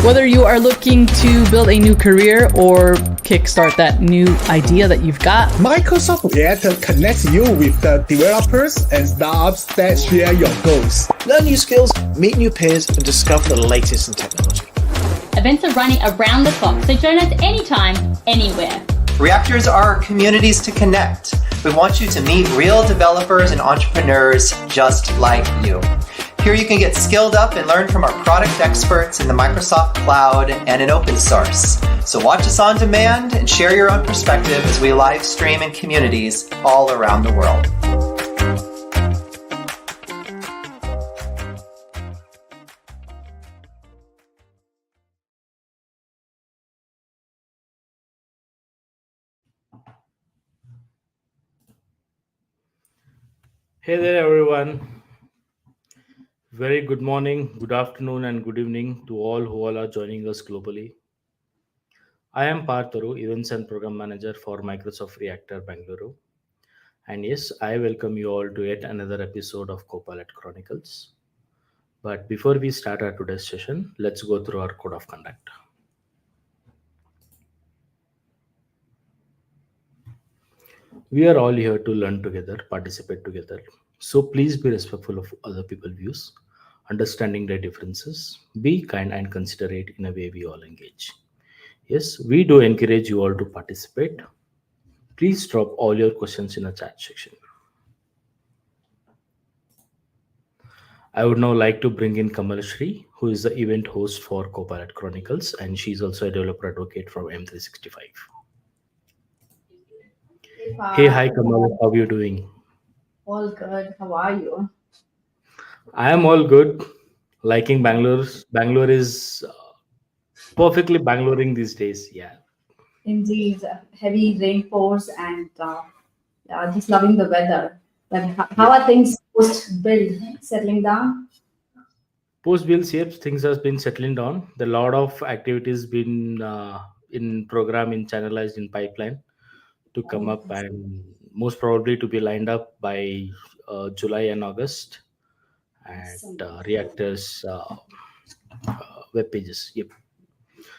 Whether you are looking to build a new career or kickstart that new idea that you've got, Microsoft Reactor connects you with the developers and startups that share your goals. Learn new skills, meet new peers, and discover the latest in technology. Events are running around the clock, so join us anytime, anywhere. Reactors are communities to connect. We want you to meet real developers and entrepreneurs just like you. Here you can get skilled up and learn from our product experts in the Microsoft Cloud and in open source. So watch us on demand and share your own perspective as we live stream in communities all around the world. Hey there, everyone. Very good morning, good afternoon, and good evening to all are joining us globally. I am Partharu, Events and Program Manager for Microsoft Reactor Bangalore. And yes, I welcome you all to yet another episode of Copilot Chronicles. But before we start our today's session, let's go through our code of conduct. We are all here to learn together, participate together. So please be respectful of other people's views, understanding their differences, be kind and considerate in a way we all engage. Yes, we do encourage you all to participate. Please drop all your questions in the chat section. I would now like to bring in Kamal Shri, who is the event host for Copilot Chronicles, and she's also a developer advocate from M365. Hey, hi Kamal, how are you doing? All good. How are you? I am all good. Liking Bangalore. Bangalore is perfectly Bangaloring these days. Yeah. Indeed, heavy rainpours and just loving the weather. But how are things post build settling down? Post bills, yep, things has been settling down. The lot of activities been in program, in channelized, in pipeline to come up, and most probably to be lined up by July and August at Reactors web pages. Yep.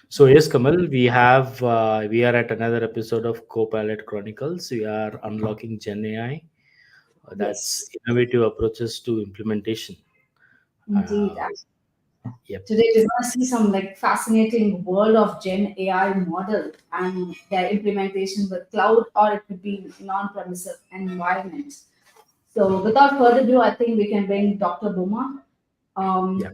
So yes, Kamal, we are at another episode of Copilot Chronicles. We are unlocking GenAI. That's Yes, innovative approaches to implementation. indeed. Yep. Today we're going to see some like fascinating world of Gen AI model and their implementation with cloud, or it could be non-premises environment. So without further ado, I think we can bring Dr. Boma. Yeah.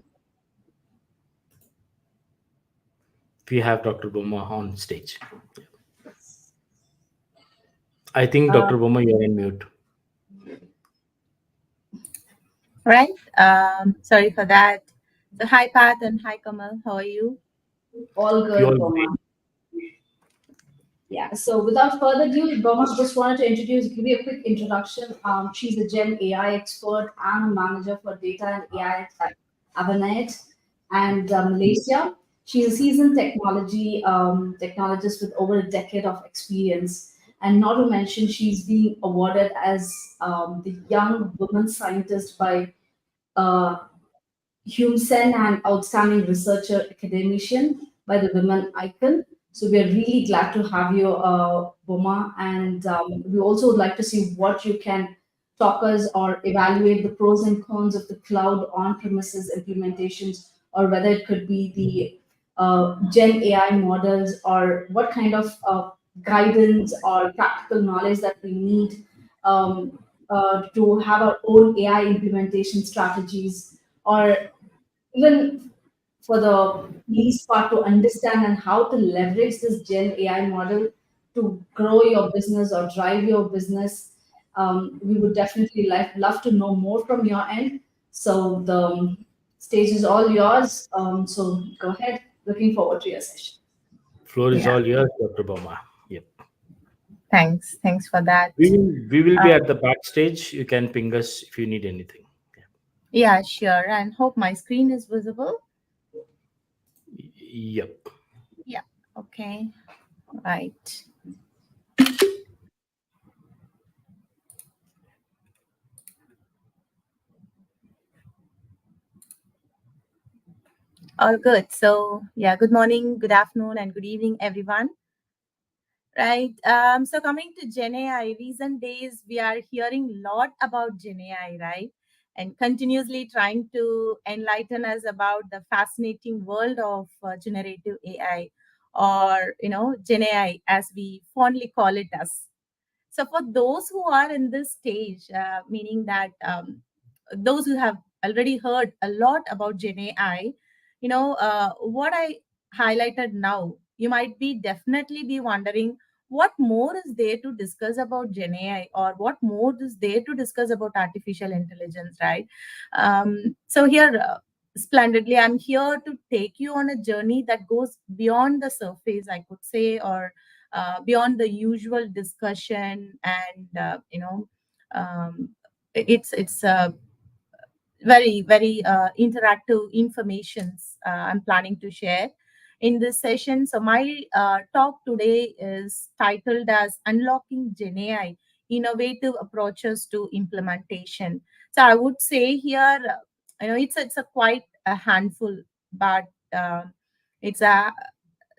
We have Dr. Boma on stage. I think Dr. Boma, you're on mute. Right. Sorry for that. So hi Pat and hi Kamal. How are you? All good, Boma. Yeah, so without further ado, Boma just wanted to give you a quick introduction. She's a Gen AI expert and a manager for data and AI at Avanet and Malaysia. She's a seasoned technologist with over a decade of experience. And not to mention, she's being awarded as the Young Woman Scientist by uh, Hume Sen, an outstanding researcher academician by the Women Icon. So we are really glad to have you, Boma, and we also would like to see what you can talk us or evaluate the pros and cons of the cloud on-premises implementations, or whether it could be the Gen AI models, or what kind of guidance or practical knowledge that we need to have our own AI implementation strategies, or even for the least part to understand and how to leverage this Gen AI model to grow your business or drive your business. We would definitely love to know more from your end. So the stage is all yours. So go ahead. Looking forward to your session. Floor is all yours, Dr. Boma. Yep. Thanks for that. We will be at the backstage. You can ping us if you need anything. Yeah, sure. And hope my screen is visible. Yep. Yeah. Okay. Right. All good. So, yeah, good morning, good afternoon, and good evening, everyone. Right. So, coming to GenAI, recent days we are hearing a lot about GenAI, right? And continuously trying to enlighten us about the fascinating world of generative AI, or GenAI as we fondly call it as. So, for those who are in this stage, meaning that those who have already heard a lot about Gen AI, what I highlighted now, you might be definitely be wondering what more is there to discuss about Gen AI, or what more is there to discuss about artificial intelligence, right? So here, splendidly, I'm here to take you on a journey that goes beyond the surface, I could say, or beyond the usual discussion, and it's very interactive informations I'm planning to share in this session. So my talk today is titled as Unlocking GenAI Innovative Approaches to Implementation. So I would say here, it's a quite a handful, but it's a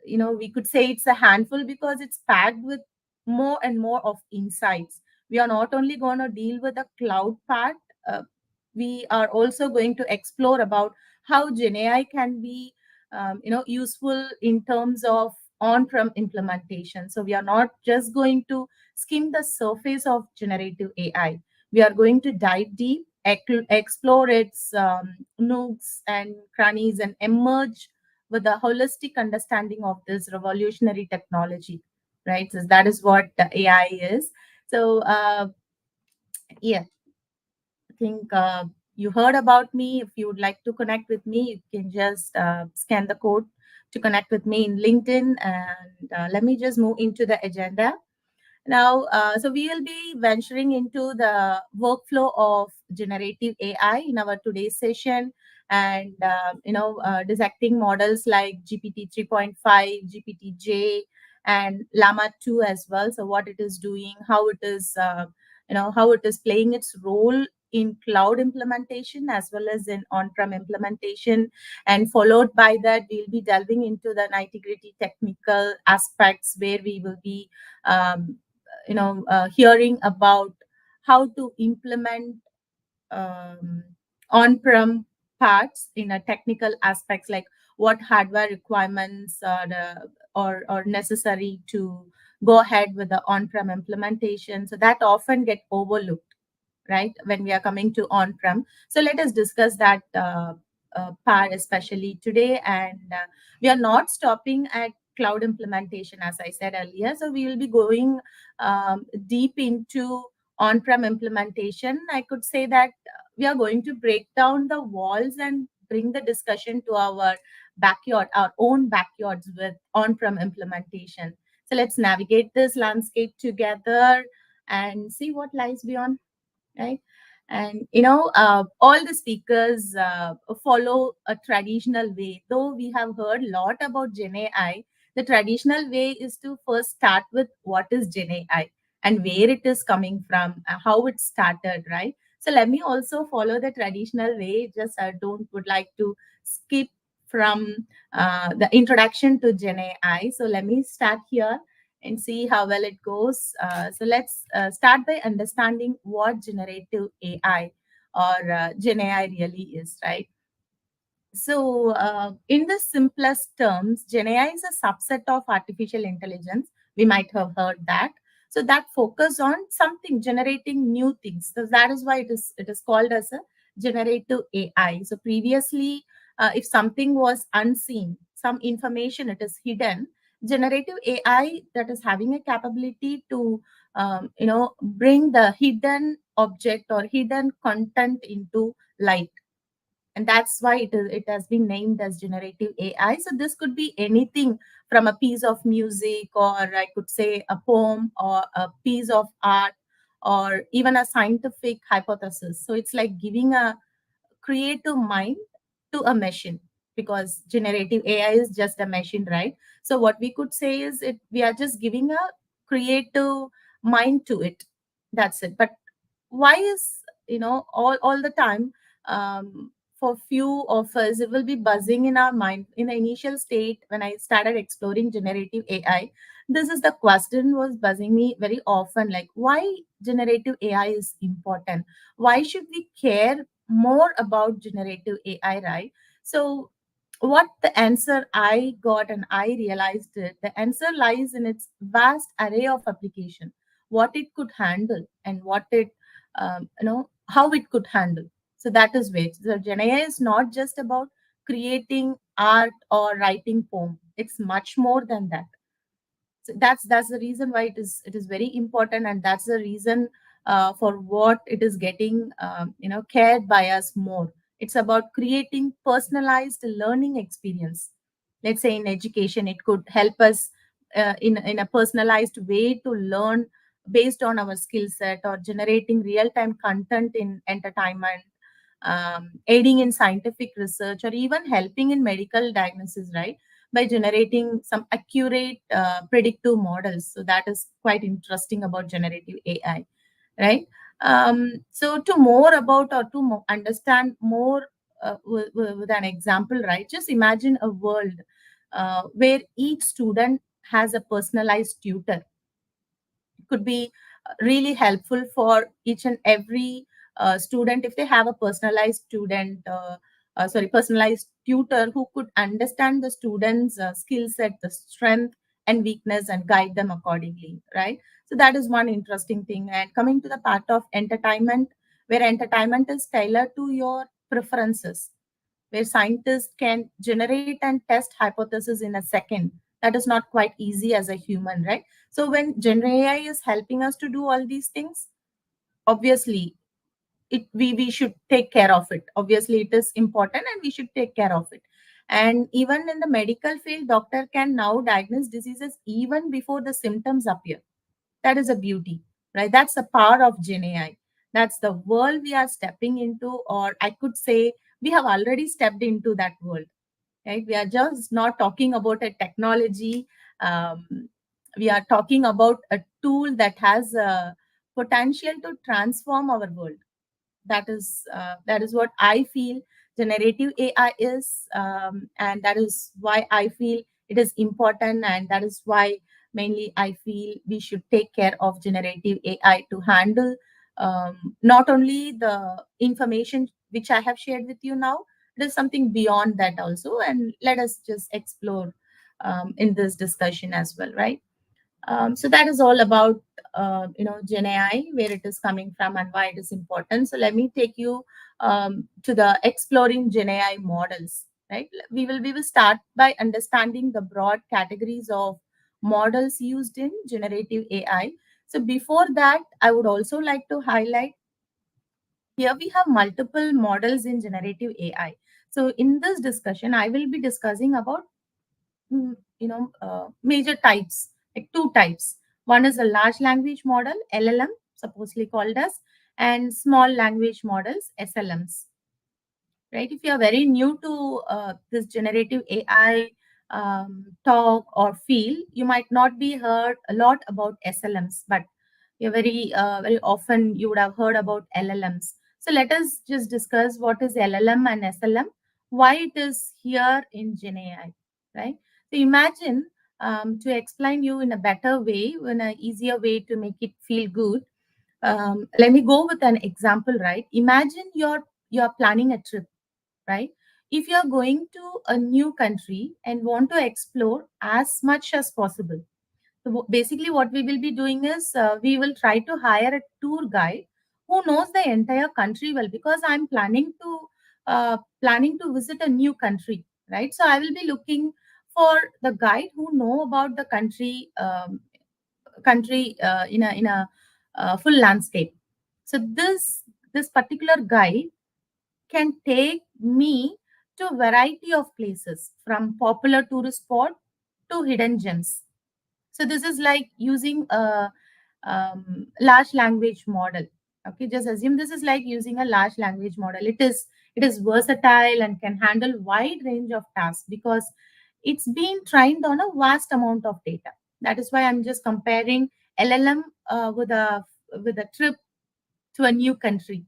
we could say it's a handful because it's packed with more and more of insights. We are not only going to deal with the cloud part, uh, we are also going to explore about how GenAI can be useful in terms of on-prem implementation. So we are not just going to skim the surface of generative AI. We are going to dive deep, explore its nooks and crannies, and emerge with a holistic understanding of this revolutionary technology, right? So that is what the AI is. So, yeah, I think you heard about me. If you would like to connect with me, you can just scan the code to connect with me in LinkedIn. And let me just move into the agenda. Now, so we will be venturing into the workflow of generative AI in our today's session, and dissecting models like GPT 3.5, GPT-J, and Llama 2 as well. So, what it is doing, how it is, how it is playing its role in cloud implementation as well as in on-prem implementation, and followed by that, we'll be delving into the nitty-gritty technical aspects where we will be hearing about how to implement um, on-prem parts in a technical aspects, like what hardware requirements are necessary to go ahead with the on-prem implementation. So that often get overlooked, right, when we are coming to on-prem. So let us discuss that part especially today. And we are not stopping at cloud implementation, as I said earlier. So we will be going deep into on-prem implementation. I could say that we are going to break down the walls and bring the discussion to our backyard, our own backyards, with on-prem implementation. So let's navigate this landscape together and see what lies beyond, right? And all the speakers follow a traditional way. Though we have heard a lot about Gen AI, the traditional way is to first start with what is Gen AI and where it is coming from, how it started, right? So let me also follow the traditional way. Just I don't would like to skip from the introduction to Gen AI. So let me start here and see how well it goes. So let's start by understanding what generative AI, or Gen AI, really is, right? So, in the simplest terms, Gen AI is a subset of artificial intelligence. We might have heard that. So that focus on something, generating new things. So that is why it is called as a generative AI. So previously, if something was unseen, some information it is hidden, generative AI that is having a capability to bring the hidden object or hidden content into light, and that's why it has been named as generative AI. So this could be anything from a piece of music, or I could say a poem, or a piece of art, or even a scientific hypothesis. So it's like giving a creative mind to a machine, because generative AI is just a machine, right? So what we could say is it we are just giving a creative mind to it. That's it. But why is all the time, for few of us, it will be buzzing in our mind. In the initial state, when I started exploring generative AI, this is the question was buzzing me very often, like why generative AI is important? Why should we care more about generative AI, right? So what the answer I got and I realized it, the answer lies in its vast array of application, what it could handle and what it, how it could handle. So that is where the GenAI is not just about creating art or writing poem. It's much more than that. So that's the reason why it is very important, and that's the reason for what it is getting cared by us more. It's about creating personalized learning experience. Let's say in education it could help us in a personalized way to learn based on our skill set, or generating real time content in entertainment, aiding in scientific research, or even helping in medical diagnosis, right? By generating some accurate predictive models. So that is quite interesting about generative AI, right? So to more about, or to understand more with an example, right? Just imagine a world where each student has a personalized tutor. Could be really helpful for each and every student if they have a personalized personalized tutor who could understand the students skill set, the strength and weakness, and guide them accordingly, right? So that is one interesting thing. And coming to the part of entertainment, where entertainment is tailored to your preferences, where scientists can generate and test hypotheses in a second. That is not quite easy as a human, right? So when Gen AI is helping us to do all these things, obviously we should take care of it. Obviously it is important and we should take care of it. And even in the medical field, doctor can now diagnose diseases even before the symptoms appear. That is a beauty, right? That's the power of Gen AI. That's the world we are stepping into, or I could say we have already stepped into that world, right? We are just not talking about a technology. We are talking about a tool that has a potential to transform our world. That is what I feel generative AI is, and that is why I feel it is important, and that is why mainly I feel we should take care of generative AI to handle not only the information which I have shared with you now. There's something beyond that also, and let us just explore in this discussion as well, right? So that is all about Gen AI, where it is coming from and why it is important. So let me take you to the exploring Gen AI models. Right, we will start by understanding the broad categories of models used in generative AI. So before that, I would also like to highlight here we have multiple models in generative AI. So in this discussion, I will be discussing about major types, like two types. One is a large language model, LLM, supposedly called as, and small language models, SLMs, right? If you are very new to this generative AI talk or field, you might not be heard a lot about SLMs, but you're very often you would have heard about LLMs. So let us just discuss what is LLM and SLM, why it is here in GenAI, right? So imagine, to explain you in a better way, in an easier way to make it feel good. Let me go with an example, right? Imagine you're planning a trip, right? If you're going to a new country and want to explore as much as possible, so basically what we will be doing is we will try to hire a tour guide who knows the entire country well, because I'm planning to visit a new country, right? So I will be looking for the guide who know about the country in a full landscape. So this particular guide can take me to a variety of places, from popular tourist spot to hidden gems. So this is like using a large language model. Okay, just assume this is like using a large language model. It is versatile and can handle wide range of tasks because it's been trained on a vast amount of data. That is why I'm just comparing LLM with a trip to a new country.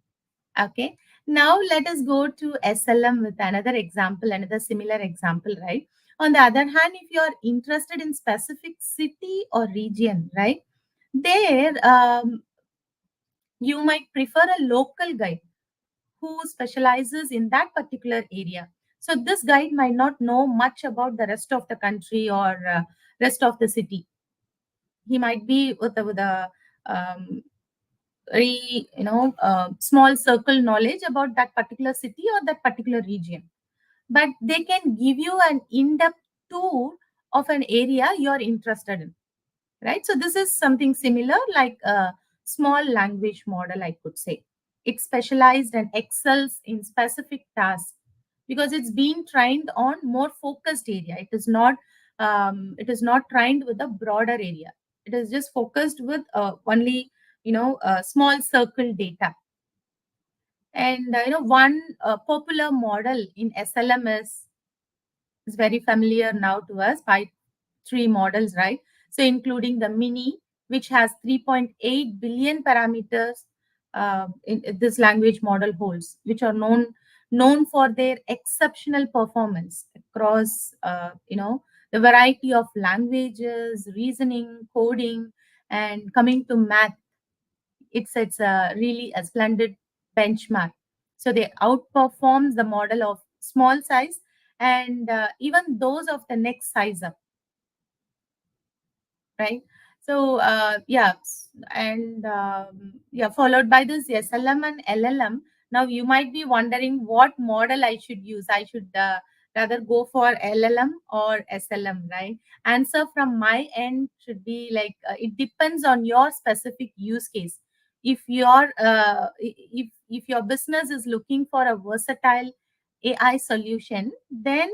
Okay, Now let us go to SLM with another example, another similar example, right? On the other hand, if you are interested in specific city or region, right, there you might prefer a local guide who specializes in that particular area. So this guide might not know much about the rest of the country or rest of the city. He might be with a um, very small circle knowledge about that particular city or that particular region, but they can give you an in-depth tour of an area you're interested in, right? So this is something similar like a small language model, I could say. It's specialized and excels in specific tasks because it's being trained on more focused area. It is not trained with a broader area. It is just focused with only small circle data. And one popular model in SLM is very familiar now to us by three models, right? So including the mini, which has 3.8 billion parameters in this language model holds, which are known for their exceptional performance across the variety of languages, reasoning, coding, and coming to math. It sets a really a splendid benchmark. So they outperforms the model of small size and even those of the next size up, right? So and yeah, followed by this SLM and LLM. Now you might be wondering what model I should use. I should rather go for LLM or SLM, right? Answer from my end should be like it depends on your specific use case. If your business is looking for a versatile AI solution, then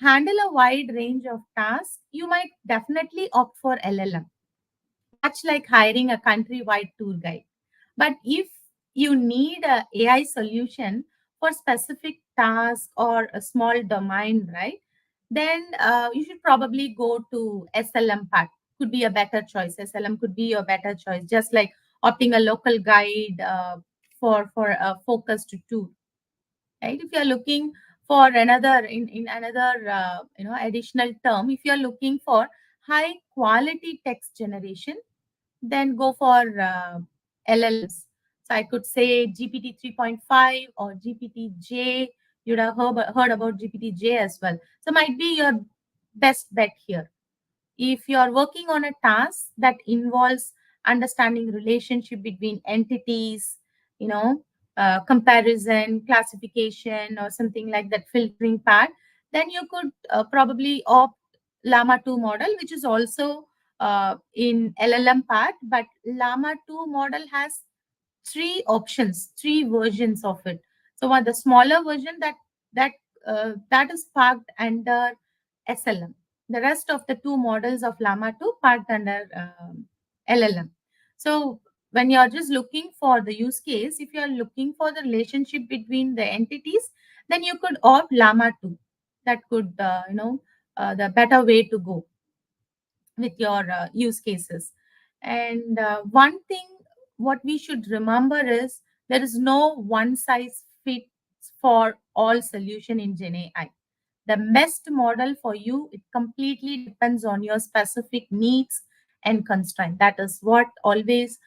handle a wide range of tasks, you might definitely opt for LLM, much like hiring a countrywide tour guide. But if you need a AI solution for specific task or a small domain, right, then you should probably go to SLM part. Could be a better choice. SLM could be your better choice, just like opting a local guide for a focused tour, right? If you are looking for another in another additional term, if you are looking for high quality text generation, then go for LLMs. So I could say GPT 3.5 or GPT-J. You'd have heard about GPT-J as well. So might be your best bet here. If you are working on a task that involves understanding relationship between entities, you know comparison, classification, or something like that, filtering part, then you could probably opt llama 2 model, which is also in LLM part, but llama 2 model has three options, three versions of it. So one, the smaller version that that is parked under SLM. The rest of the two models of llama 2 parked under LLM. So when you're just looking for the use case, if you're looking for the relationship between the entities, then you could opt llama 2. That could the better way to go with your use cases. And one thing what we should remember is there is no one size fits for all solution in GenAI. The best model for you, it completely depends on your specific needs and constraint. That is what always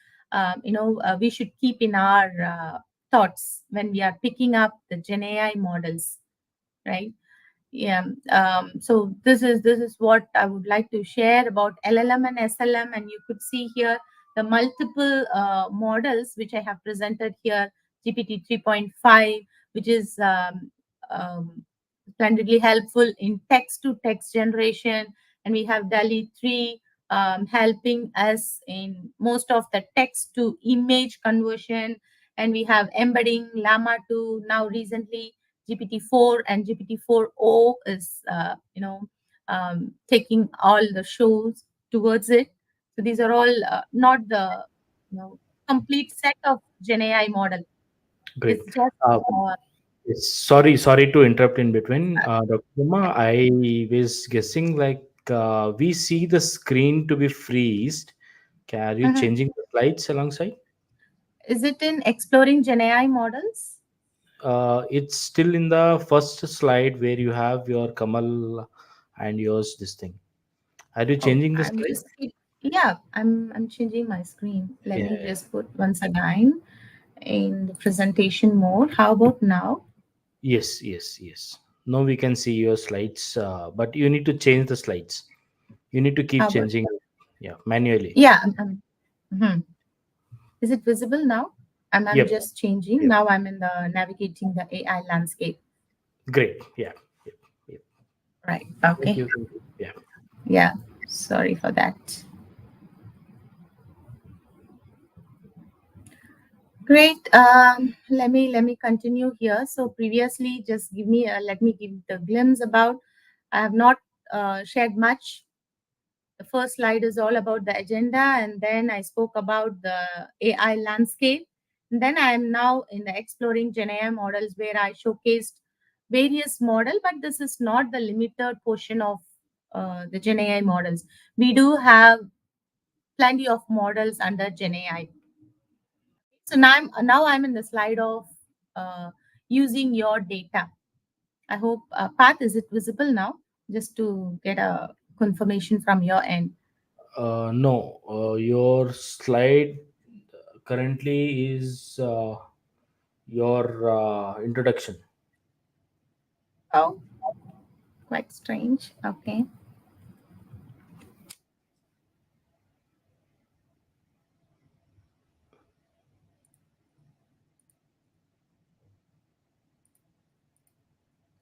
we should keep in our thoughts when we are picking up the GenAI models, right? Yeah. So this is what I would like to share about LLM and SLM, and you could see here the multiple models which I have presented here. GPT 3.5, which is splendidly helpful in text to text generation, and we have DALI 3 helping us in most of the text to image conversion, and we have embedding llama 2 now recently. GPT-4 and GPT-4o is taking all the shows towards it. So these are all not the complete set of GenAI model. Great. It's just Uh, uh, yes, sorry to interrupt in between, Dr. Uma. I was guessing like we see the screen to be freezed. Are you Mhm. changing the slides alongside? Is it in exploring GenAI models? It's still in the first slide where you have your Kamal and yours this thing. Are you Oh, changing the I'm slide? just yeah, I'm changing my screen. Let Yeah, me yeah. just put once again in the presentation mode. How about now? Yes, yes, yes. Now we can see your slides, but you need to change the slides. You need to keep How about changing, yeah, manually. yeah, mhm. Is it visible now? I'm Yep, just changing. yep. Now I'm in the navigating the AI landscape. Great. Yeah, yep, yep. Right. Thank Okay. you. Thank you. Yeah. Yeah. Sorry for that. Great. Let me continue here. So previously, just give me let me give the glimpse about. I have not shared much. The first slide is all about the agenda, and then I spoke about the AI landscape. And then I am now in the exploring GenAI models where I showcased various model, but this is not the limited portion of the GenAI models. We do have plenty of models under GenAI. So now I'm in the slide of using your data. I hope Pat, is it visible now? Just to get a confirmation from your end. No, your slide currently is your introduction. Oh, quite strange. Okay.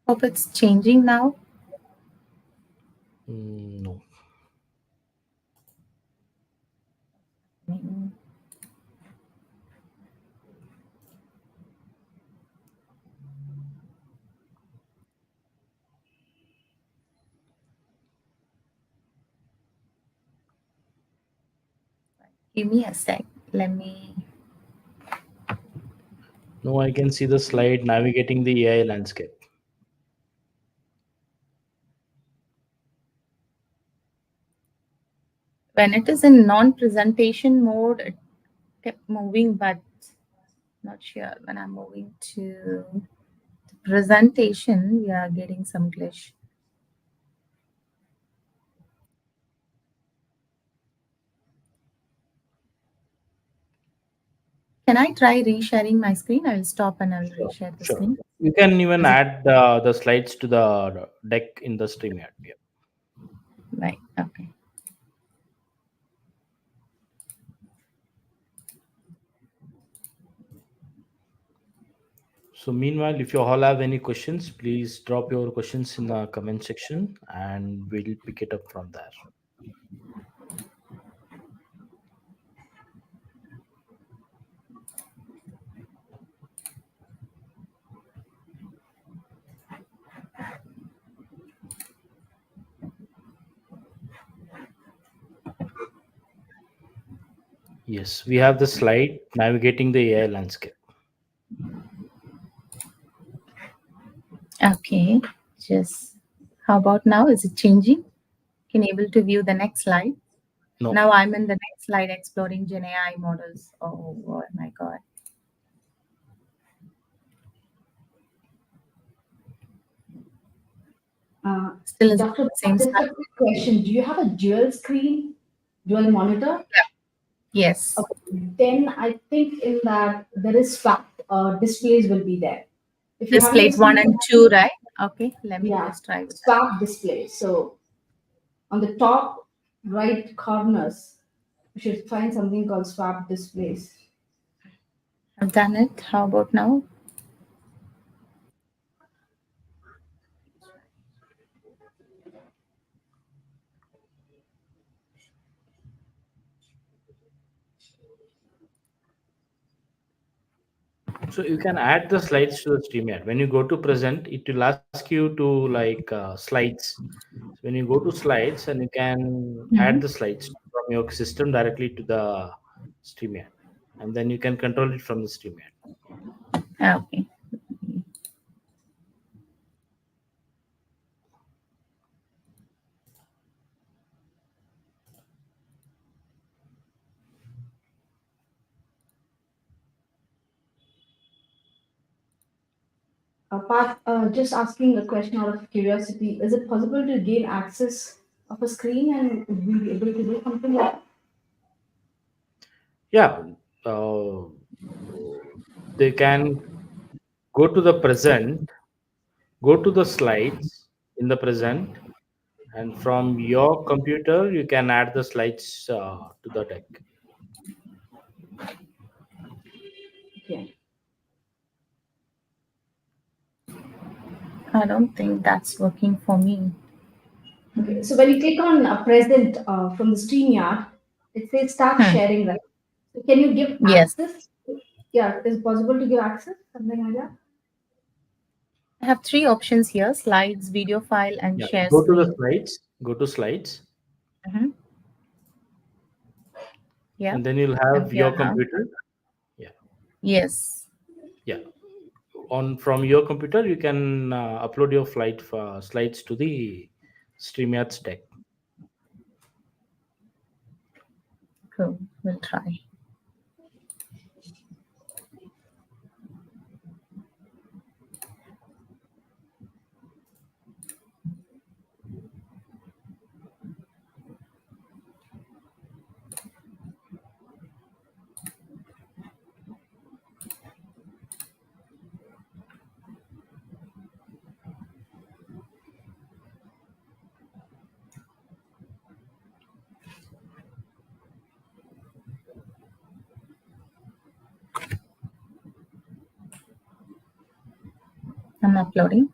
Hope it's changing now. No. Mm, Give me a sec. Let me. No, I can see the slide navigating the AI landscape. When it is in non-presentation mode, it kept moving, but not sure when I'm moving to the presentation, we are getting some glitch. Can I try resharing my screen? I will stop and I will Sure, reshare the sure. screen. You can even Is it add the slides to the deck in the StreamYard. Yeah. right? Okay. So meanwhile, if you all have any questions, please drop your questions in the comment section and we'll pick it up from there. Yes, we have the slide navigating the AI landscape. Okay. Just how about now? Is it changing? Can able to view the next slide? No, Now I'm in the next slide exploring Gen AI models. Oh my God. Uh, Still is Dr. the same Just slide? a quick question. Do you have a dual screen, dual monitor? Yes. Okay. Then I think in that there is swap displays will be there. If you haven't Displayed one received, and two, right? Okay. Let me yeah, just try with that. swap display. So on the top right corners, you should find something called swap displays. I've done it. How about now? so you can add the slides to the StreamYard. When you go to present, it will ask you to like slides. So when you go to slides, and you can add Mhm. the slides from your system directly to the StreamYard, and then you can control it from the StreamYard. Okay. Apart, just asking a question out of curiosity, is it possible to gain access of a screen and would we be able to do something like that? Yeah, uh, they can go to the present, go to the slides in the present, and from your computer you can add the slides to the deck. Okay. I don't think that's working for me. Okay. So when you click on present from the StreamYard, it says start Hmm. sharing, right? So can you give Yes, access? Yeah, is it possible to give access? Something like that? I have three options here: slides, video file, and Yeah, share go to the screen. slides, go to slides, Mhm. Yeah, and then you'll I'm have here your now. computer. Yeah, Yes. yeah. On from your computer, you can upload your slides to the StreamYard's deck. Cool. We'll try. I'm uploading.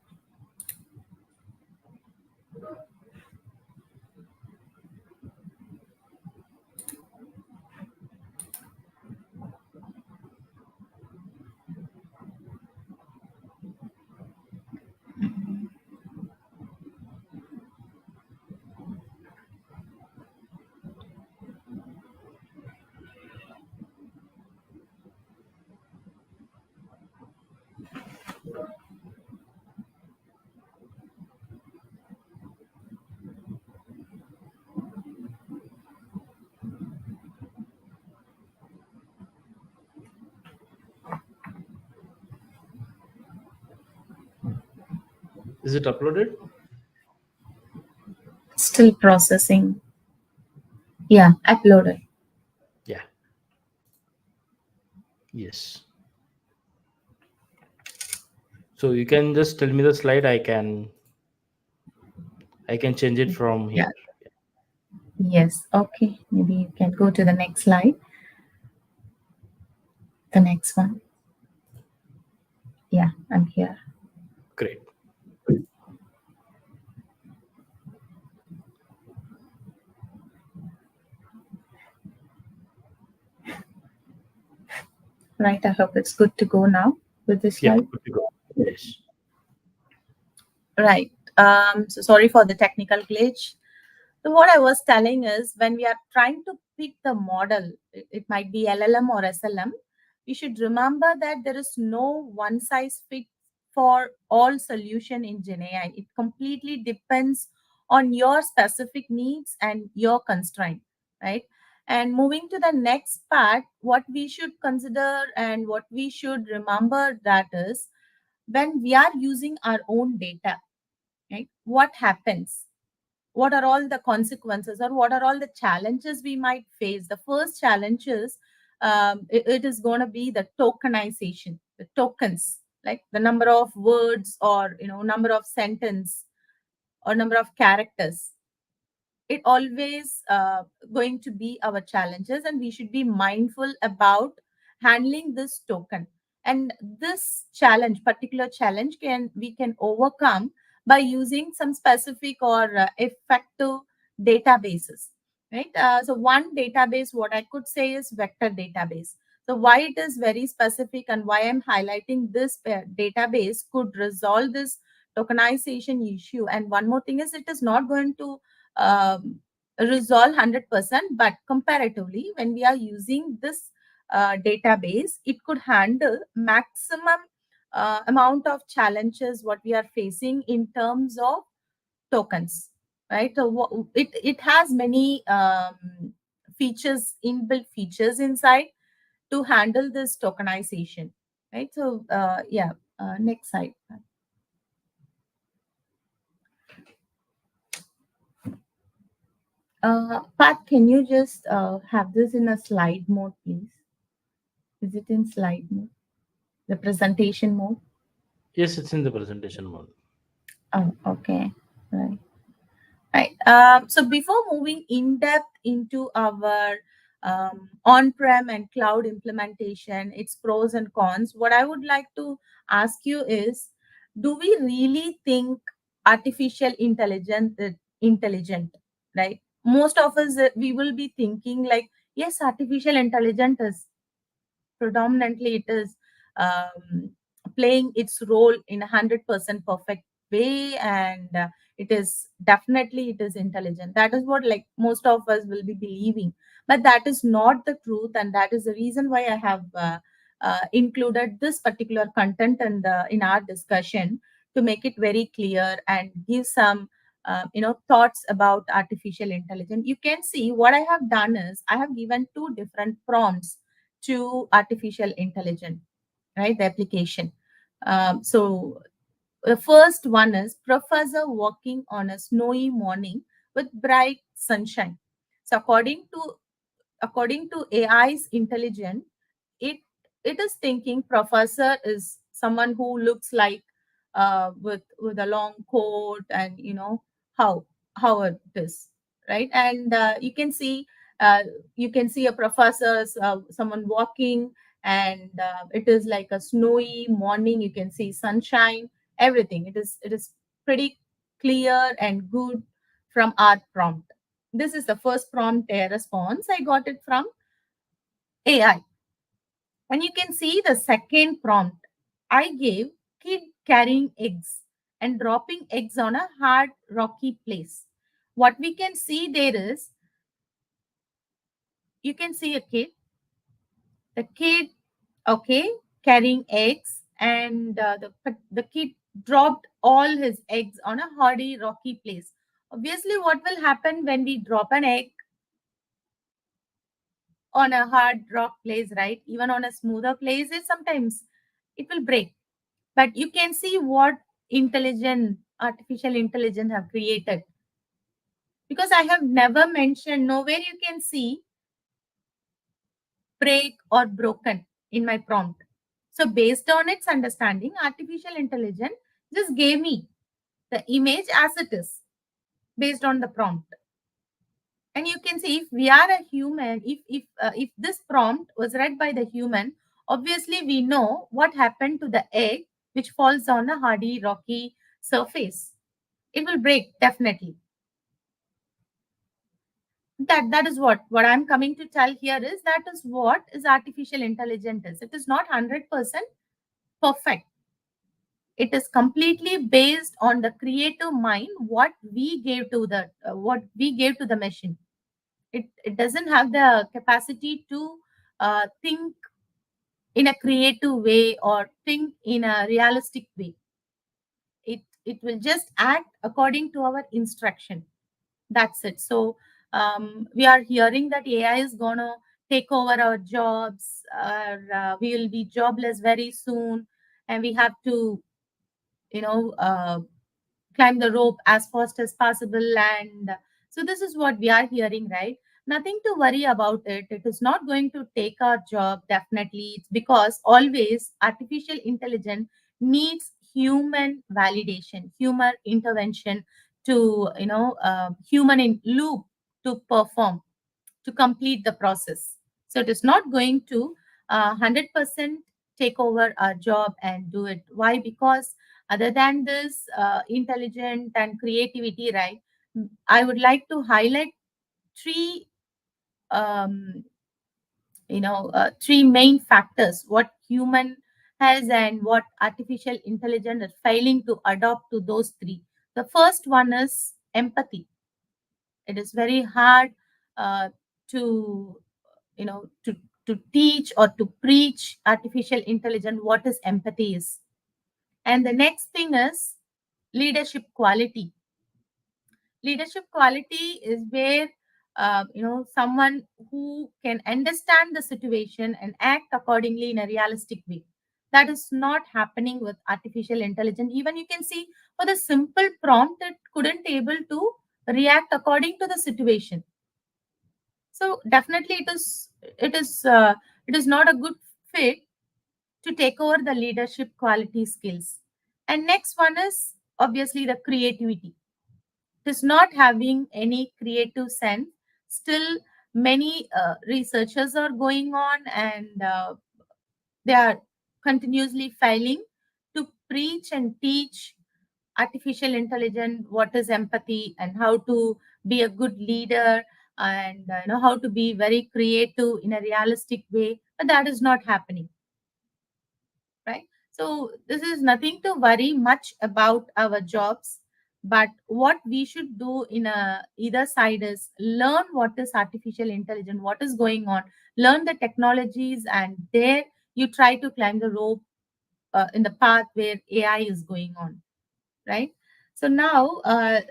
Is it uploaded? Still processing. Yeah, uploaded. Yeah. Yes. So you can just tell me the slide. I can change it from Yeah. here. Yes. Okay. Maybe you can go to the next slide. The next one. Yeah, I'm here. Great. Right. I hope it's good to go now with this Yeah, slide. good to go. Yes. Right. So sorry for the technical glitch. So what I was telling is when we are trying to pick the model, it might be LLM or SLM, we should remember that there is no one size fits for all solution in GenAI. It completely depends on your specific needs and your constraint, right? And moving to the next part, what we should consider and what we should remember that is when we are using our own data, right? What happens? What are all the consequences or what are all the challenges we might face? The first challenge is it is going to be the tokenization, the tokens, like the number of words or number of sentence or number of characters. It always going to be our challenges, and we should be mindful about handling this token. And this challenge, particular challenge, can we can overcome by using some specific or effective databases, right? So one database, what I could say is vector database. So why it is very specific and why I'm highlighting this database could resolve this tokenization issue. And one more thing is it is not going to um, resolve 100%, but comparatively when we are using this database, it could handle maximum amount of challenges what we are facing in terms of tokens, right? So it has many features, inbuilt features inside to handle this tokenization, right? So yeah, next slide. Pat, can you just have this in a slide mode, please? Is it in slide mode? The presentation mode? Yes, it's in the presentation mode. Oh, okay. Right. Right. So before moving in depth into our on-prem and cloud implementation, its pros and cons, what I would like to ask you is, do we really think artificial intelligence intelligent? Right. Most of us, we will be thinking like, yes, artificial intelligence is predominantly it is playing its role in 100% perfect way, and it is definitely it is intelligent. That is what like most of us will be believing, but that is not the truth, and that is the reason why I have included this particular content in our discussion, to make it very clear and give some thoughts about artificial intelligence. You can see what I have done is I have given two different prompts to artificial intelligence, right? The application. So the first one is professor walking on a snowy morning with bright sunshine. So according to AI's intelligence, it it is thinking professor is someone who looks like with a long coat, and how it is, right? And you can see a professor, someone walking, and it is like a snowy morning. You can see sunshine, everything. It is pretty clear and good from our prompt. This is the first prompt response I got it from AI. And you can see the second prompt I gave, kid carrying eggs and dropping eggs on a hard rocky place. What we can see there is, you can see a kid, the kid, okay, carrying eggs, and the kid dropped all his eggs on a hardy rocky place. Obviously, what will happen when we drop an egg on a hard rock place, right? Even on a smoother place, it sometimes it will break. But you can see what artificial intelligence have created, because I have never mentioned, nowhere you can see break or broken in my prompt. So based on its understanding, artificial intelligence just gave me the image as it is based on the prompt. And you can see, if we are a human, if this prompt was read by the human, obviously we know what happened to the egg which falls on a hardy rocky surface. It will break definitely. That is what I'm coming to tell here is, that is what is artificial intelligence is. It is not 100% perfect. It is completely based on the creative mind what we gave to the machine. It doesn't have the capacity to think in a creative way or think in a realistic way. It will just act according to our instruction. That's it. So we are hearing that AI is gonna take over our jobs, or we will be jobless very soon, and we have to you know uh, climb the rope as fast as possible. And so this is what we are hearing, right? Nothing to worry about it. It is not going to take our job, definitely. It's because always artificial intelligence needs human validation, human intervention, to human in loop to perform, to complete the process. So it is not going to 100% take over our job and do it. Why? Because other than this intelligent and creativity, right? I would like to highlight three, um, three main factors what human has and what artificial intelligence is failing to adopt to those three. The first one is empathy. It is very hard uh, to to teach or to preach artificial intelligence what is empathy is. And the next thing is leadership quality. Leadership quality is where someone who can understand the situation and act accordingly in a realistic way. That is not happening with artificial intelligence. Even you can see, for the simple prompt, it couldn't able to react according to the situation. So definitely it is not a good fit to take over the leadership quality skills. And next one is obviously the creativity. It is not having any creative sense. Still, many researchers are going on, and they are continuously failing to preach and teach artificial intelligence what is empathy and how to be a good leader, and how to be very creative in a realistic way. But that is not happening, right? So this is nothing to worry much about our jobs. But what we should do in either side is learn what is artificial intelligence, what is going on, learn the technologies, and there you try to climb the rope in the path where AI is going on, right? So now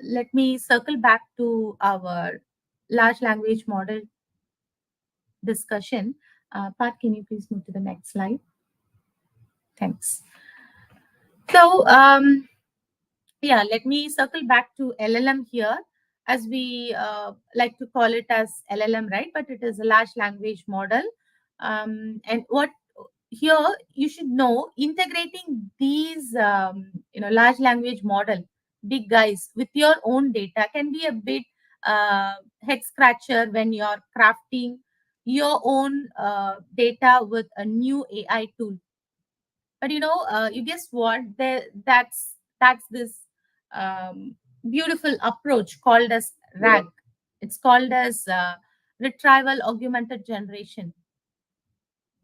let me circle back to our large language model discussion. Pat, can you please move to the next slide? Thanks. So, yeah, let me circle back to LLM here, as we like to call it as LLM, right? But it is a large language model. And what here you should know, integrating these large language model, big guys, with your own data can be a bit head scratcher when you're crafting your own data with a new AI tool. But you guess what? That's this beautiful approach called as RAG. It's called as retrieval augmented generation.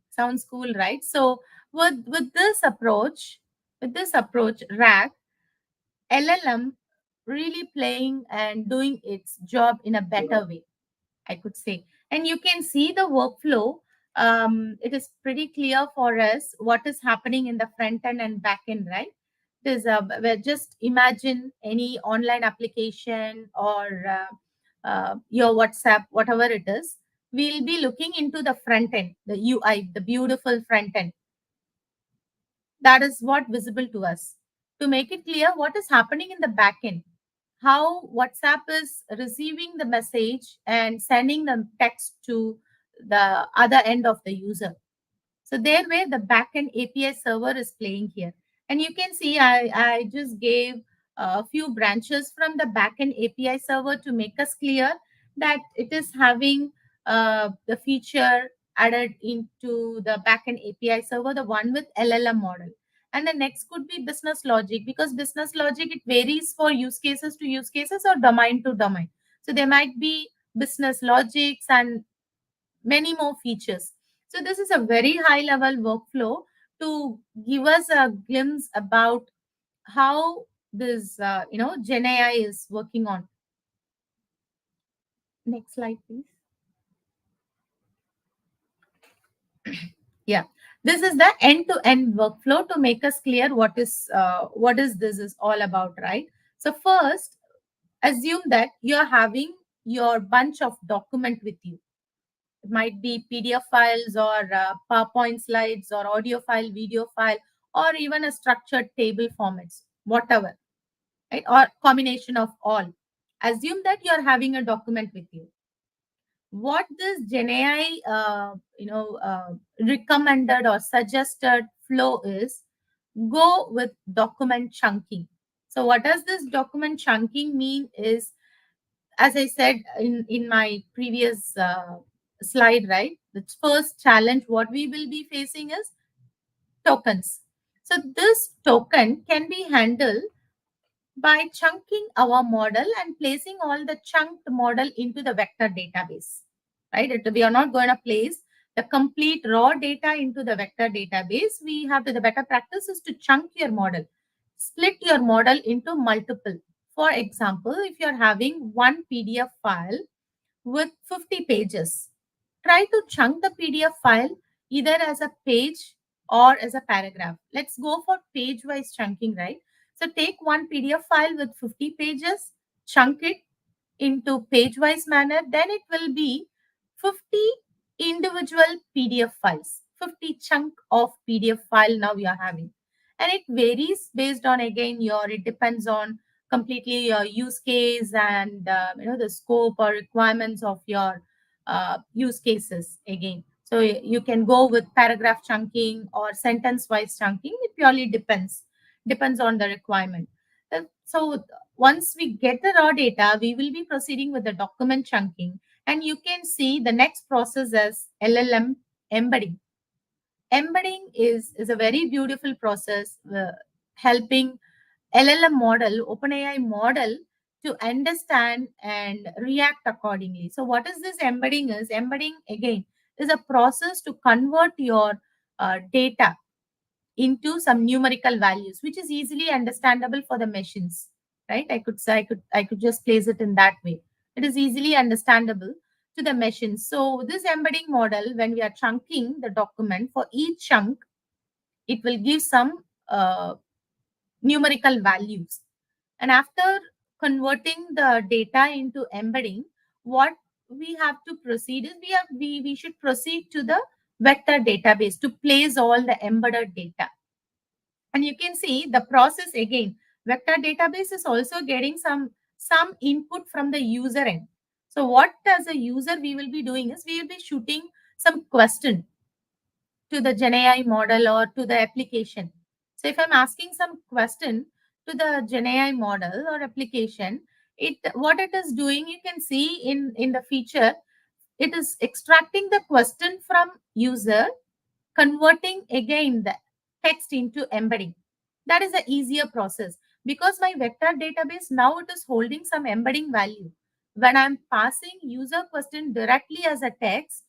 Sounds cool, right? So with this approach, RAG, LLM really playing and doing its job in a better way, I could say. And you can see the workflow. It is pretty clear for us what is happening in the front end and back end, right? There's where just imagine any online application or your WhatsApp, whatever it is. We'll be looking into the front end, the UI, the beautiful front end. That is what visible to us. To make it clear, what is happening in the back end, how WhatsApp is receiving the message and sending the text to the other end of the user. So there where the backend API server is playing here. And you can see I just gave a few branches from the backend API server to make us clear that it is having the feature added into the backend API server, the one with LLM model. And the next could be business logic, because business logic, it varies for use cases to use cases or domain to domain. So there might be business logics and many more features. So this is a very high level workflow to give us a glimpse about how this Gen AI is working on. Next slide, please. Yeah, this is the end-to-end workflow to make us clear what is this is all about, right? So first, assume that you're having your bunch of document with you. It might be PDF files or PowerPoint slides or audio file, video file, or even a structured table formats, whatever, right? Or combination of all. Assume that you're having a document with you. What this GenAI, recommended or suggested flow is, go with document chunking. So what does this document chunking mean is, as I said in my previous slide, right? The first challenge what we will be facing is tokens. So this token can be handled by chunking our model and placing all the chunked model into the vector database, right? We are not going to place the complete raw data into the vector database. We have the better practice is to chunk your model, split your model into multiple. For example, if you're having one PDF file with 50 pages, try to chunk the PDF file either as a page or as a paragraph. Let's go for page wise chunking, right? So take one PDF file with 50 pages, chunk it into page wise manner, then it will be 50 individual PDF files, 50 chunk of PDF file now you are having. And it varies based on, again, it depends on completely your use case and the scope or requirements of your use cases again. So you can go with paragraph chunking or sentence wise chunking. It purely depends on the requirement. So once we get the raw data, we will be proceeding with the document chunking, and you can see the next process as LLM embedding. Embedding is a very beautiful process, helping LLM model, OpenAI model, to understand and react accordingly. So what is this embedding is? Embedding again is a process to convert your data into some numerical values, which is easily understandable for the machines, right? I could just place it in that way. It is easily understandable to the machines. So this embedding model, when we are chunking the document, for each chunk, it will give some numerical values. And after converting the data into embedding, what we have to proceed is we should proceed to the vector database to place all the embedded data. And you can see the process again. Vector database is also getting some input from the user end. So what as a user we will be doing is we will be shooting some question to the GenAI model or to the application. So if I'm asking some question to the GenAI model or application, what it is doing, you can see in the feature, it is extracting the question from user, converting again the text into embedding. That is the easier process because my vector database now it is holding some embedding value. When I'm passing user question directly as a text,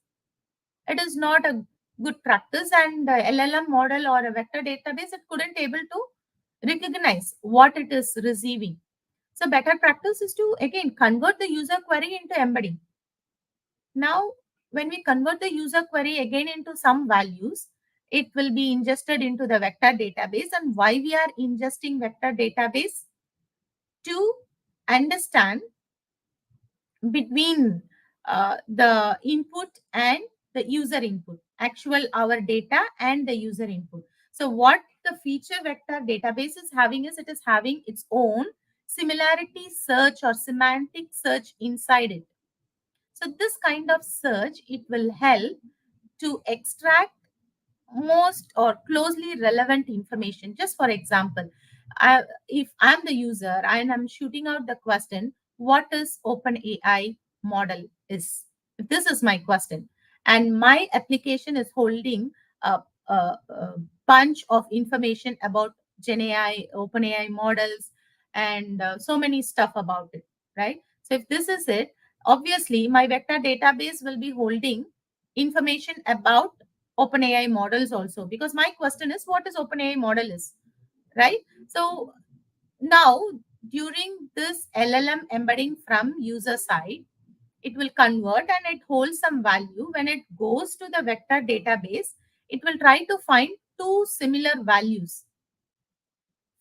it is not a good practice, and the LLM model or a vector database, it couldn't able to recognize what it is receiving. So better practice is to again convert the user query into embedding. Now, when we convert the user query again into some values, it will be ingested into the vector database. And why we are ingesting vector database? To understand between the input and the user input, actual our data and the user input. So what the feature vector database is having is it is having its own similarity search or semantic search inside it. So this kind of search, it will help to extract most or closely relevant information. Just for example, if I'm the user and I'm shooting out the question, what is OpenAI model is? If this is my question, and my application is holding a bunch of information about GenAI, OpenAI models, and so many stuff about it, right? So if this is it, obviously my vector database will be holding information about OpenAI models also, because my question is what is OpenAI model is, right? So now during this LLM embedding from user side, it will convert and it holds some value. When it goes to the vector database, it will try to find two similar values,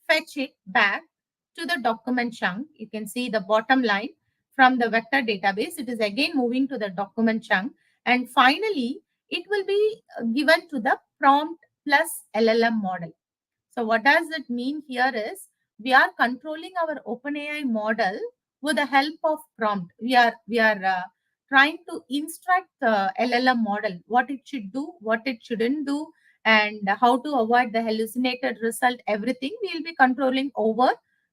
fetch it back to the document chunk. You can see the bottom line from the vector database. It is again moving to the document chunk. And finally, it will be given to the prompt plus LLM model. So what does it mean here is we are controlling our OpenAI model with the help of prompt. We are trying to instruct the LLM model what it should do, what it shouldn't do, and how to avoid the hallucinated result. Everything we will be controlling over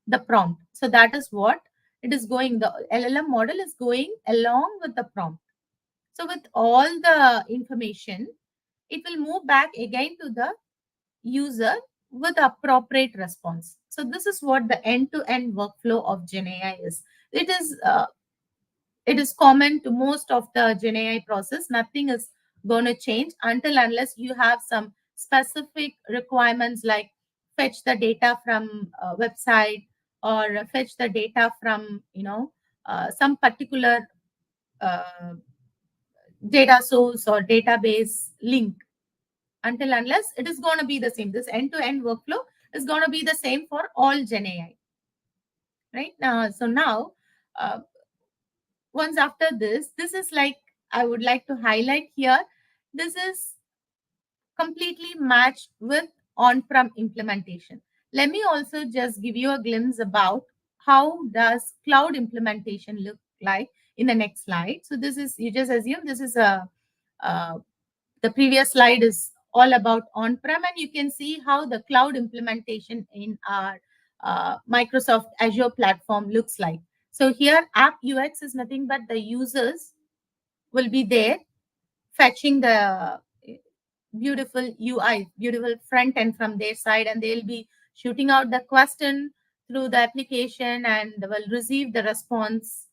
the prompt. So that is what it is going. The LLM model is going along with the prompt. So with all the information, it will move back again to the user with appropriate response. So this is what the end-to-end workflow of GenAI is. It is common to most of the GenAI process. Nothing is going to change until unless you have some specific requirements like fetch the data from a website or fetch the data from some particular uh, data source or database link. Until unless it is going to be the same, this end-to-end workflow is going to be the same for all GenAI, right? So now, uh, once after this is like I would like to highlight here. This is completely matched with on-prem implementation. Let me also just give you a glimpse about how does cloud implementation look like in the next slide. So this is, you just assume this is the previous slide is all about on-prem, and you can see how the cloud implementation in our Microsoft Azure platform looks like. So here app UX is nothing but the users will be there fetching the beautiful UI, beautiful front end from their side, and they'll be shooting out the question through the application and will receive the response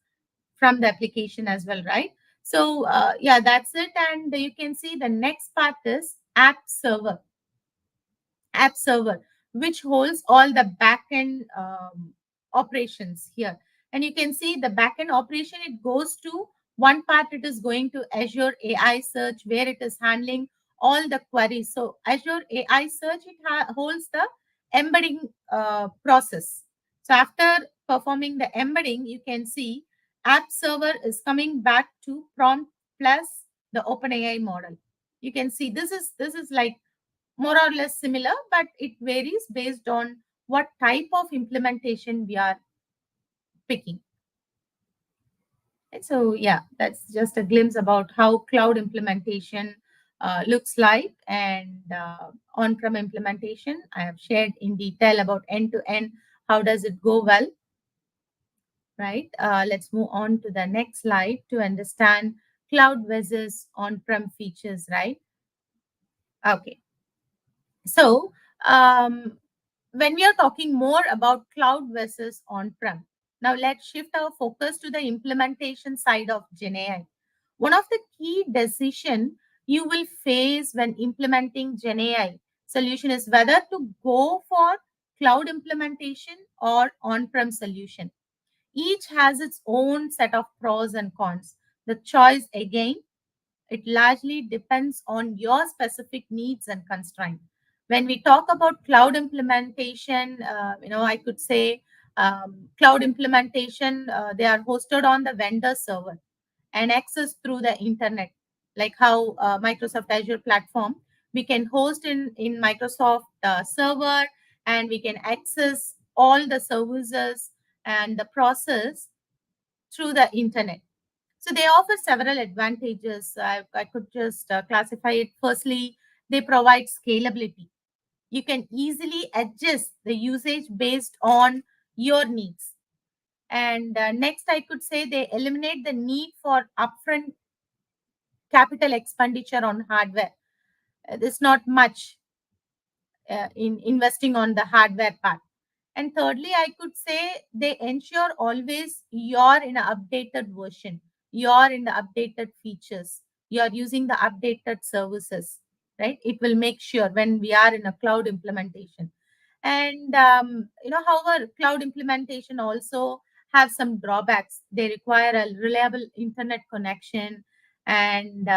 from the application as well, right? So yeah, that's it. And you can see the next part is app server, which holds all the backend operations here. And you can see the backend operation, it goes to one part, it is going to Azure AI search, where it is handling all the queries. So Azure AI search, it holds the embedding process. So after performing the embedding, you can see app server is coming back to prompt plus the OpenAI model. You can see this is like more or less similar, but it varies based on what type of implementation we are picking. And so, yeah, that's just a glimpse about how cloud implementation looks like, and on-prem implementation. I have shared in detail about end-to-end, how does it go well, right? Let's move on to the next slide to understand cloud versus on-prem features, right? Okay. So, when we are talking more about cloud versus on-prem, now let's shift our focus to the implementation side of GenAI. One of the key decision you will face when implementing GenAI solution is whether to go for cloud implementation or on-prem solution. Each has its own set of pros and cons. The choice again, it largely depends on your specific needs and constraint. When we talk about cloud implementation, I could say cloud implementation, they are hosted on the vendor server and accessed through the internet, like how Microsoft Azure platform, we can host in Microsoft server, and we can access all the services and the process through the internet. So they offer several advantages. I could just classify it. Firstly, they provide scalability. You can easily adjust the usage based on your needs. And next, I could say they eliminate the need for upfront capital expenditure on hardware. There's not much in investing on the hardware part. And thirdly, I could say they ensure always you're in an updated version, you're in the updated features, you're using the updated services, right? It will make sure when we are in a cloud implementation. And however, cloud implementation also have some drawbacks. They require a reliable internet connection, and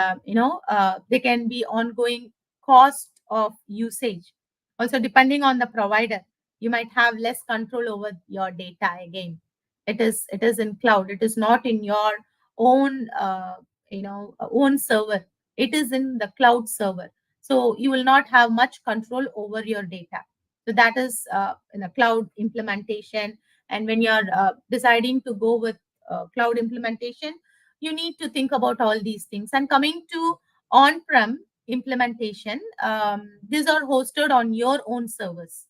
they can be ongoing cost of usage. Also, depending on the provider, you might have less control over your data. Again, it is in cloud. It is not in your own own server. It is in the cloud server, so you will not have much control over your data. So that is in a cloud implementation. And when you're deciding to go with cloud implementation, you need to think about all these things. And coming to on-prem implementation, these are hosted on your own servers,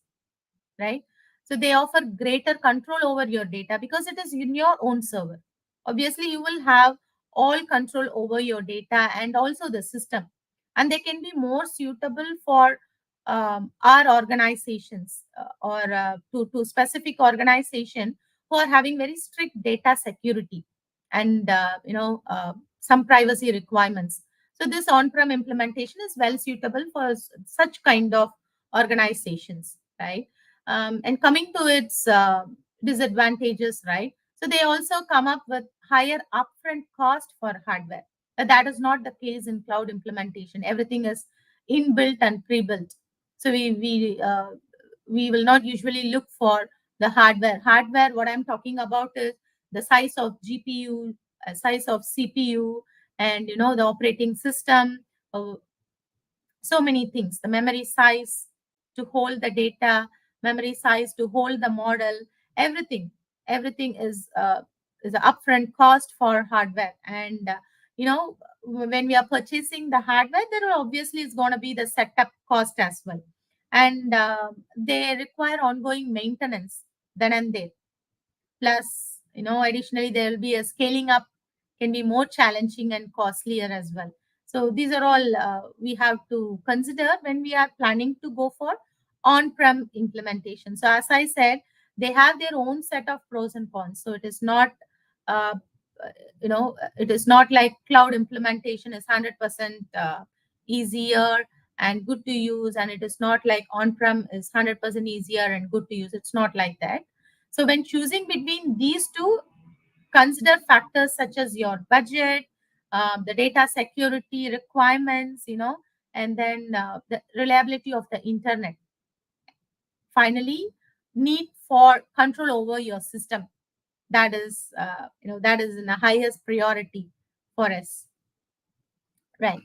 right? So they offer greater control over your data because it is in your own server. Obviously, you will have all control over your data and also the system, and they can be more suitable for our organizations or to specific organization who are having very strict data security and some privacy requirements. So this on-prem implementation is well suitable for such kind of organizations, right? And coming to its disadvantages, right? So they also come up with higher upfront cost for hardware. But that is not the case in cloud implementation. Everything is inbuilt and pre-built. So we will not usually look for the hardware. Hardware, what I'm talking about is the size of GPU, size of CPU, and the operating system. So many things. The memory size to hold the data, memory size to hold the model, everything is there's an upfront cost for hardware, and when we are purchasing the hardware, there obviously is going to be the setup cost as well, and they require ongoing maintenance then and there. Plus, additionally, there will be a scaling up can be more challenging and costlier as well. So these are all we have to consider when we are planning to go for on-prem implementation. So as I said, they have their own set of pros and cons. So it is not, uh, it is not like cloud implementation is 100% easier and good to use, and it is not like on-prem is 100% easier and good to use. It's not like that. So when choosing between these two, consider factors such as your budget, the data security requirements, and then the reliability of the internet. Finally, need for control over your system. That is, that is in the highest priority for us, right?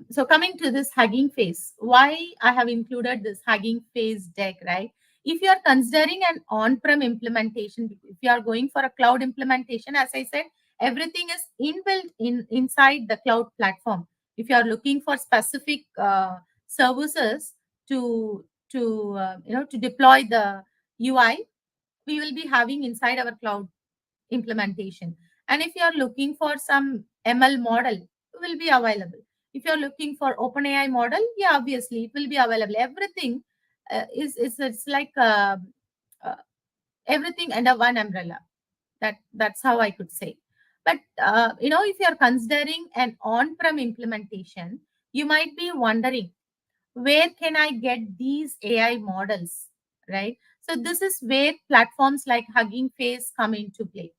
So coming to this Hugging Face, why I have included this Hugging Face deck, right? If you are considering an on-prem implementation, if you are going for a cloud implementation, as I said, everything is inbuilt inside the cloud platform. If you are looking for specific services to deploy the UI, we will be having inside our cloud implementation. And if you are looking for some ML model, it will be available. If you're looking for OpenAI model, yeah, obviously it will be available. Everything is it's like uh, everything under one umbrella. That's how I could say. But if you're considering an on-prem implementation, you might be wondering, where can I get these AI models, right? So this is where platforms like Hugging Face come into play.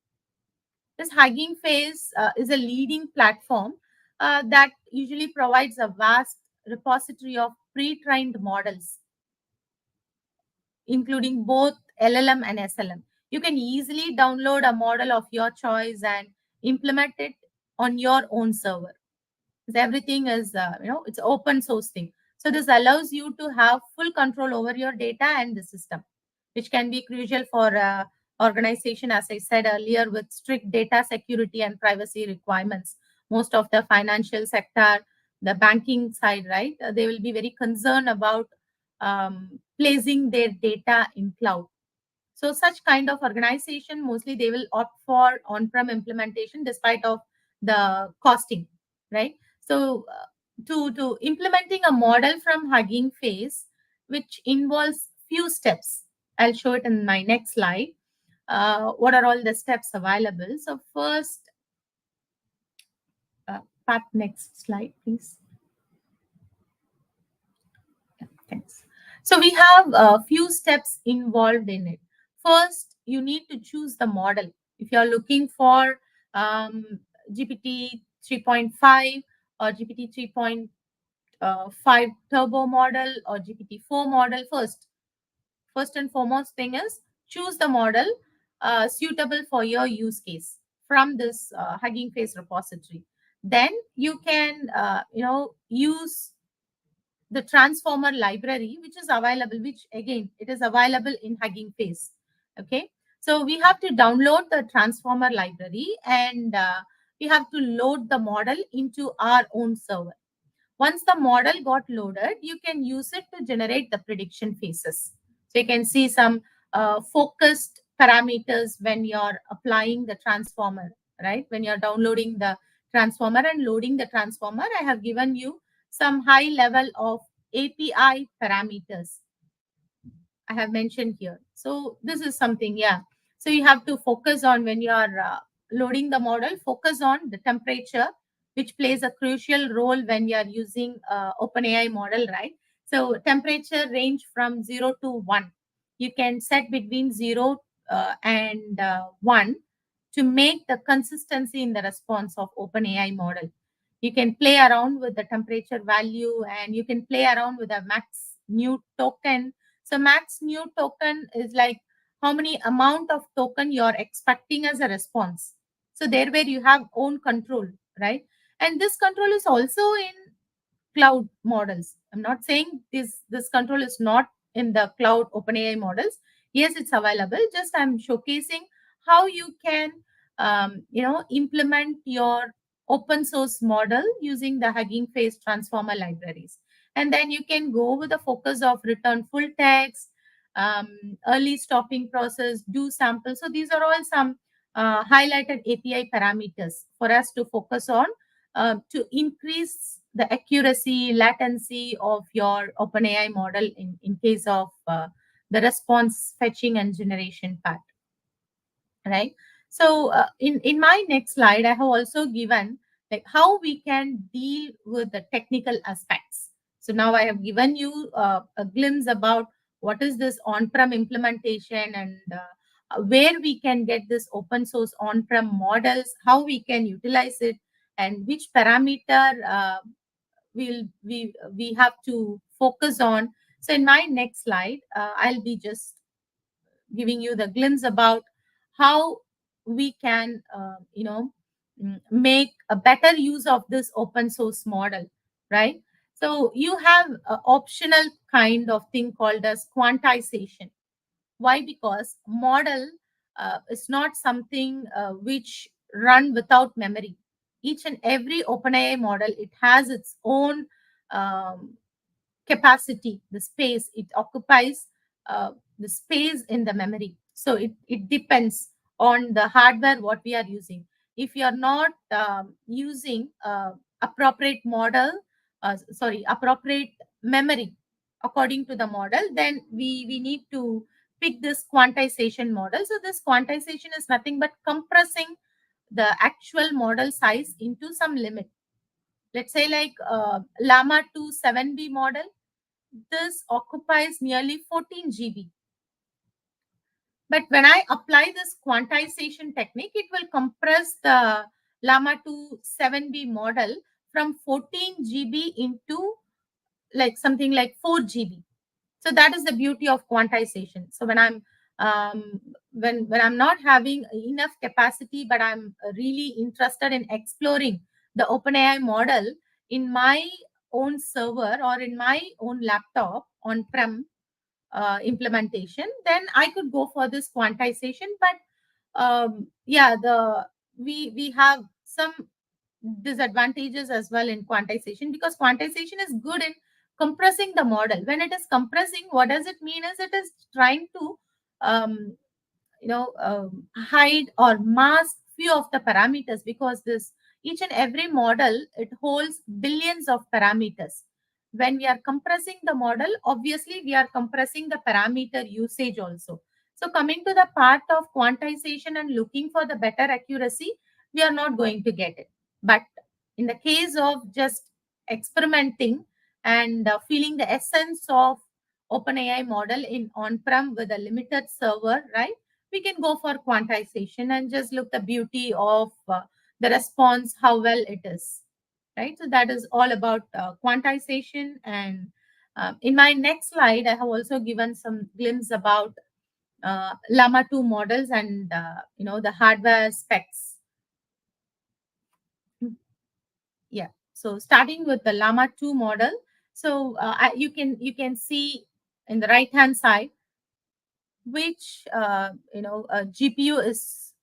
This Hugging Face is a leading platform that usually provides a vast repository of pre-trained models, including both LLM and SLM. You can easily download a model of your choice and implement it on your own server. Because everything is, it's open source thing. So this allows you to have full control over your data and the system, which can be crucial for organization, as I said earlier, with strict data security and privacy requirements. Most of the financial sector, the banking side, right, they will be very concerned about placing their data in cloud. So such kind of organization, mostly they will opt for on-prem implementation despite of the costing, right? So to implementing a model from Hugging Face, which involves few steps. I'll show it in my next slide. What are all the steps available? So first, Pat, next slide, please. Yeah, thanks. So we have a few steps involved in it. First, you need to choose the model. If you are looking for GPT 3.5 or GPT 3.5 turbo model or GPT-4 model, first and foremost thing is choose the model suitable for your use case from this Hugging Face repository. Then you can use the transformer library, which is available, which again it is available in Hugging Face. Okay, so we have to download the transformer library, and we have to load the model into our own server. Once the model got loaded, you can use it to generate the prediction phases. So you can see some focused parameters when you're applying the transformer, right? When you're downloading the transformer and loading the transformer, I have given you some high level of API parameters I have mentioned here. So this is something, yeah. So you have to focus on when you are loading the model, focus on the temperature, which plays a crucial role when you are using OpenAI model, right? So temperature range from 0 to 1. You can set between 0 and 1 to make the consistency in the response of OpenAI model. You can play around with the temperature value, and you can play around with a max new token. So max new token is like how many amount of token you're expecting as a response. So there where you have own control, right? And this control is also in cloud models. I'm not saying this control is not in the cloud OpenAI models. Yes, it's available. Just I'm showcasing how you can implement your open source model using the Hugging Face transformer libraries. And then you can go with the focus of return full text, early stopping process, do sample. So these are all some highlighted API parameters for us to focus on to increase the accuracy, latency of your OpenAI model in case of the response fetching and generation part, right? So in my next slide, I have also given like how we can deal with the technical aspects. So now I have given you a glimpse about what is this on-prem implementation, and where we can get this open source on-prem models, how we can utilize it, and which parameter we have to focus on. So in my next slide, I'll be just giving you the glimpse about how we can make a better use of this open source model, right? So you have an optional kind of thing called as quantization. Why? Because model is not something which run without memory. Each and every OpenAI model, it has its own um, capacity, the space it occupies, the space in the memory. So it depends on the hardware what we are using. If you are not using appropriate model, appropriate memory according to the model, then we need to pick this quantization model. So this quantization is nothing but compressing the actual model size into some limit. Let's say like Llama 2 7B model, this occupies nearly 14 GB. But when I apply this quantization technique, it will compress the Llama 2 7B model from 14 GB into like something like 4 GB. So that is the beauty of quantization. So when I'm when I'm not having enough capacity, but I'm really interested in exploring the OpenAI model in my own server or in my own laptop on prem implementation, then I could go for this quantization. But yeah, we have some disadvantages as well in quantization, because quantization is good in compressing the model. When it is compressing, what does it mean is it is trying to um, hide or mask few of the parameters, because this each and every model, it holds billions of parameters. When we are compressing the model, obviously we are compressing the parameter usage also. So coming to the part of quantization and looking for the better accuracy, we are not going to get it. But in the case of just experimenting and feeling the essence of OpenAI model in on-prem with a limited server, right? We can go for quantization and just look the beauty of the response, how well it is, right? So that is all about quantization. And in my next slide, I have also given some glimpse about Llama 2 models and the hardware specs. Yeah. So starting with the Llama 2 model, so you can see in the right hand side which GPU is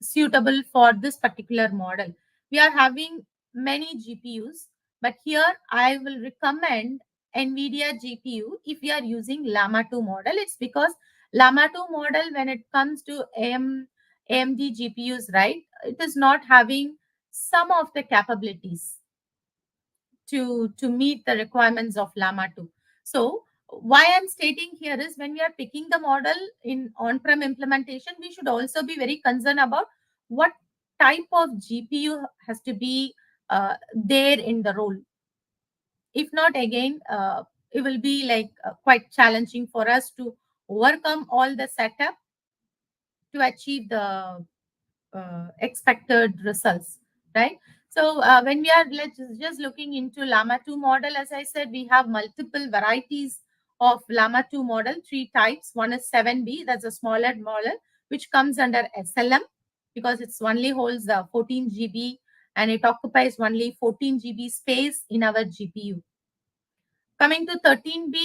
suitable for this particular model. We are having many GPUs, but here I will recommend NVIDIA GPU if you are using Llama 2 model. It's because Llama 2 model, when it comes to AMD GPUs, right, it is not having some of the capabilities to meet the requirements of Llama 2. So why I'm stating here is, when we are picking the model in on-prem implementation, we should also be very concerned about what type of GPU has to be there in the role. If not, again, it will be like quite challenging for us to overcome all the setup to achieve the expected results, right? So when we are just looking into Llama 2 model, as I said, we have multiple varieties of Llama 2 model, 3 types. One is 7B, that's a smaller model, which comes under SLM because it only holds 14 GB and it occupies only 14 GB space in our GPU. Coming to 13B,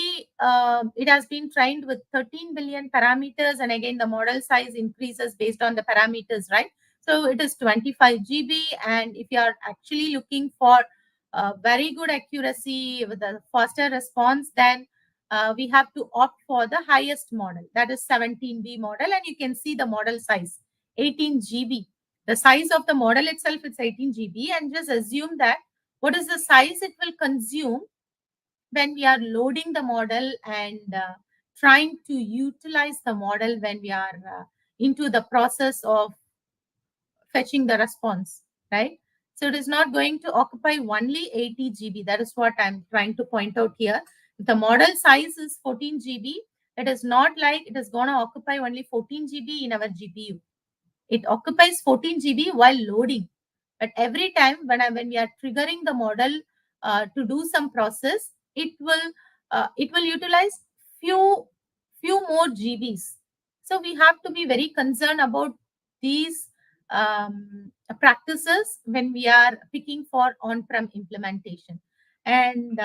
it has been trained with 13 billion parameters, and again the model size increases based on the parameters, right? So it is 25 GB, and if you are actually looking for very good accuracy with a faster response, then we have to opt for the highest model, that is 17B model, and you can see the model size 18 GB. The size of the model itself is 18 GB, and just assume that what is the size it will consume when we are loading the model and trying to utilize the model when we are into the process of fetching the response, right? So it is not going to occupy only 80 GB. That is what I'm trying to point out here. If the model size is 14 GB, it is not like it is going to occupy only 14 GB in our GPU. It occupies 14 GB while loading. But every time when we are triggering the model to do some process, it will utilize few more GBs. So we have to be very concerned about these practices when we are picking for on-prem implementation. And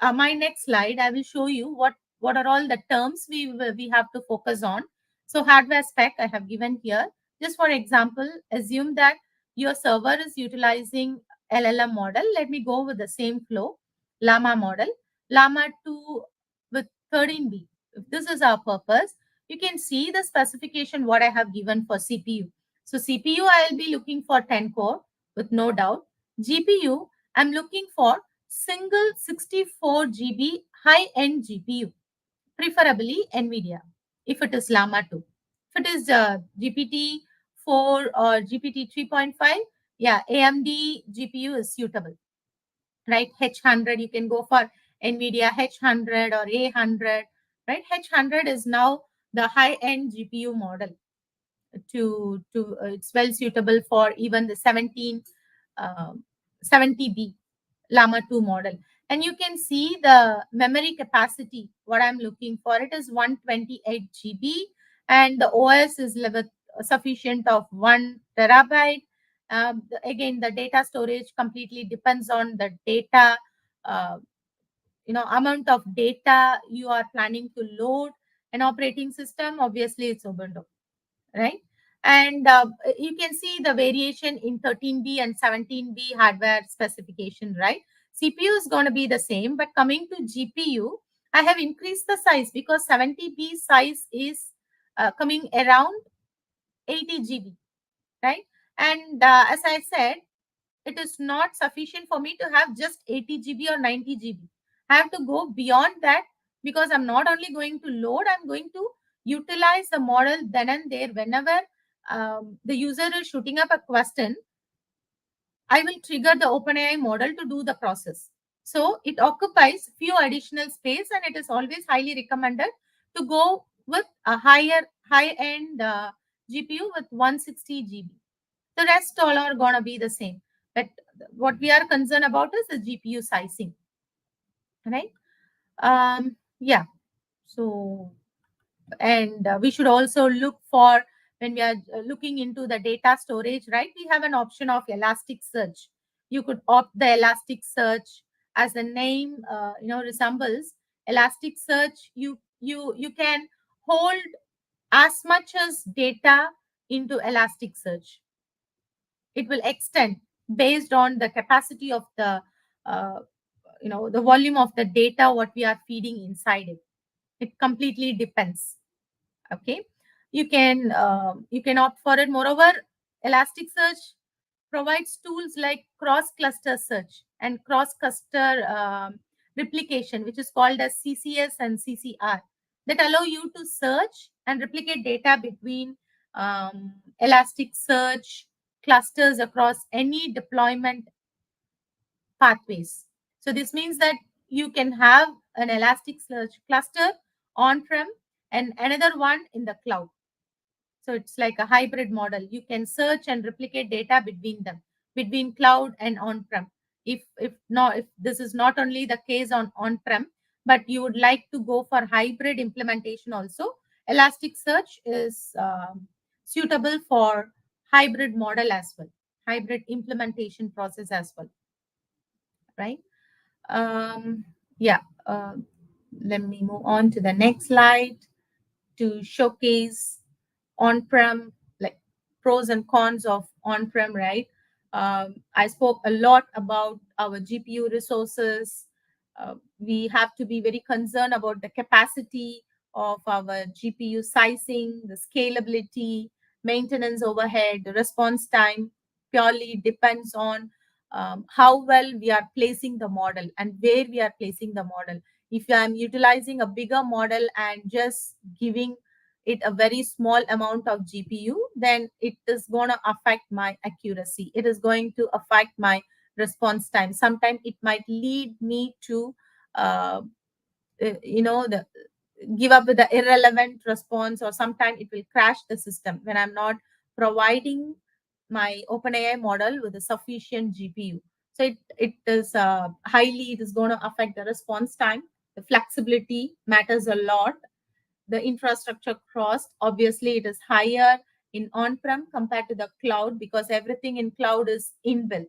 my next slide, I will show you what are all the terms we have to focus on. So hardware spec I have given here. Just for example, assume that your server is utilizing LLM model. Let me go with the same flow, Llama model, Llama 2 with 13B. If this is our purpose, you can see the specification what I have given for CPU. So CPU, I'll be looking for 10 core with no doubt. GPU, I'm looking for single 64 GB high-end GPU, preferably NVIDIA, if it is Llama 2. If it is GPT-4 or GPT 3.5, yeah, AMD GPU is suitable, right? H100, you can go for NVIDIA H100 or A100, right? H100 is now the high-end GPU model. It's well suitable for even the 70B Llama 2 model. And you can see the memory capacity, what I'm looking for. It is 128 GB, and the OS is sufficient of 1 terabyte. Again, the data storage completely depends on the data, uh, amount of data you are planning to load. An operating system, obviously, it's Ubuntu, right? And you can see the variation in 13B and 17B hardware specification, right? CPU is going to be the same, but coming to GPU, I have increased the size because 70B size is coming around 80 GB, right? And as I said, it is not sufficient for me to have just 80 GB or 90 GB. I have to go beyond that because I'm not only going to load, I'm going to utilize the model then and there. Whenever the user is shooting up a question, I will trigger the OpenAI model to do the process. So it occupies few additional space, and it is always highly recommended to go with a high-end GPU with 160 GB. The rest all are going to be the same. But what we are concerned about is the GPU sizing, right? Yeah. So, and we should also look for, when we are looking into the data storage, right? We have an option of Elasticsearch. You could opt the Elasticsearch, as the name resembles. Elasticsearch, you can hold as much as data into Elasticsearch. It will extend based on the capacity of the the volume of the data what we are feeding inside it. It completely depends. Okay, you can opt for it. Moreover, Elasticsearch provides tools like cross cluster search and cross cluster replication, which is called as CCS and CCR, that allow you to search and replicate data between Elasticsearch clusters across any deployment pathways. So this means that you can have an Elasticsearch cluster on-prem and another one in the cloud. So it's like a hybrid model. You can search and replicate data between them, between cloud and on-prem. If this is not only the case on-prem, but you would like to go for hybrid implementation also, Elasticsearch is suitable for hybrid model as well, hybrid implementation process as well, right? Yeah. uh, let me move on to the next slide to showcase on-prem, like pros and cons of on-prem, right? I spoke a lot about our GPU resources. We have to be very concerned about the capacity of our GPU sizing, the scalability, maintenance overhead, the response time purely depends on how well we are placing the model and where we are placing the model. If I'm utilizing a bigger model and just giving it a very small amount of GPU, then it is going to affect my accuracy. It is going to affect my response time. Sometimes it might lead me to, uh, the give up with the irrelevant response, or sometimes it will crash the system when I'm not providing my OpenAI model with a sufficient GPU. So it is highly, it is going to affect the response time. The flexibility matters a lot. The infrastructure cost, obviously it is higher in on-prem compared to the cloud because everything in cloud is inbuilt,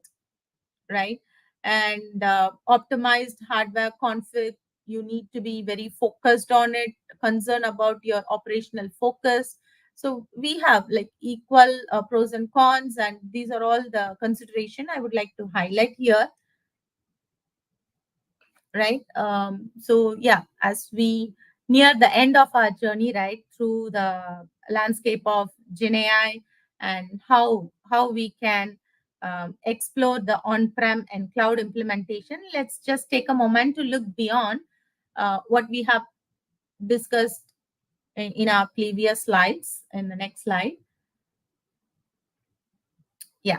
right? And optimized hardware config, you need to be very focused on it, concerned about your operational focus. So we have like equal pros and cons, and these are all the consideration I would like to highlight here, right? So yeah, as we near the end of our journey, right, through the landscape of GenAI and how we can explore the on-prem and cloud implementation, let's just take a moment to look beyond what we have discussed in our previous slides. In the next slide, yeah,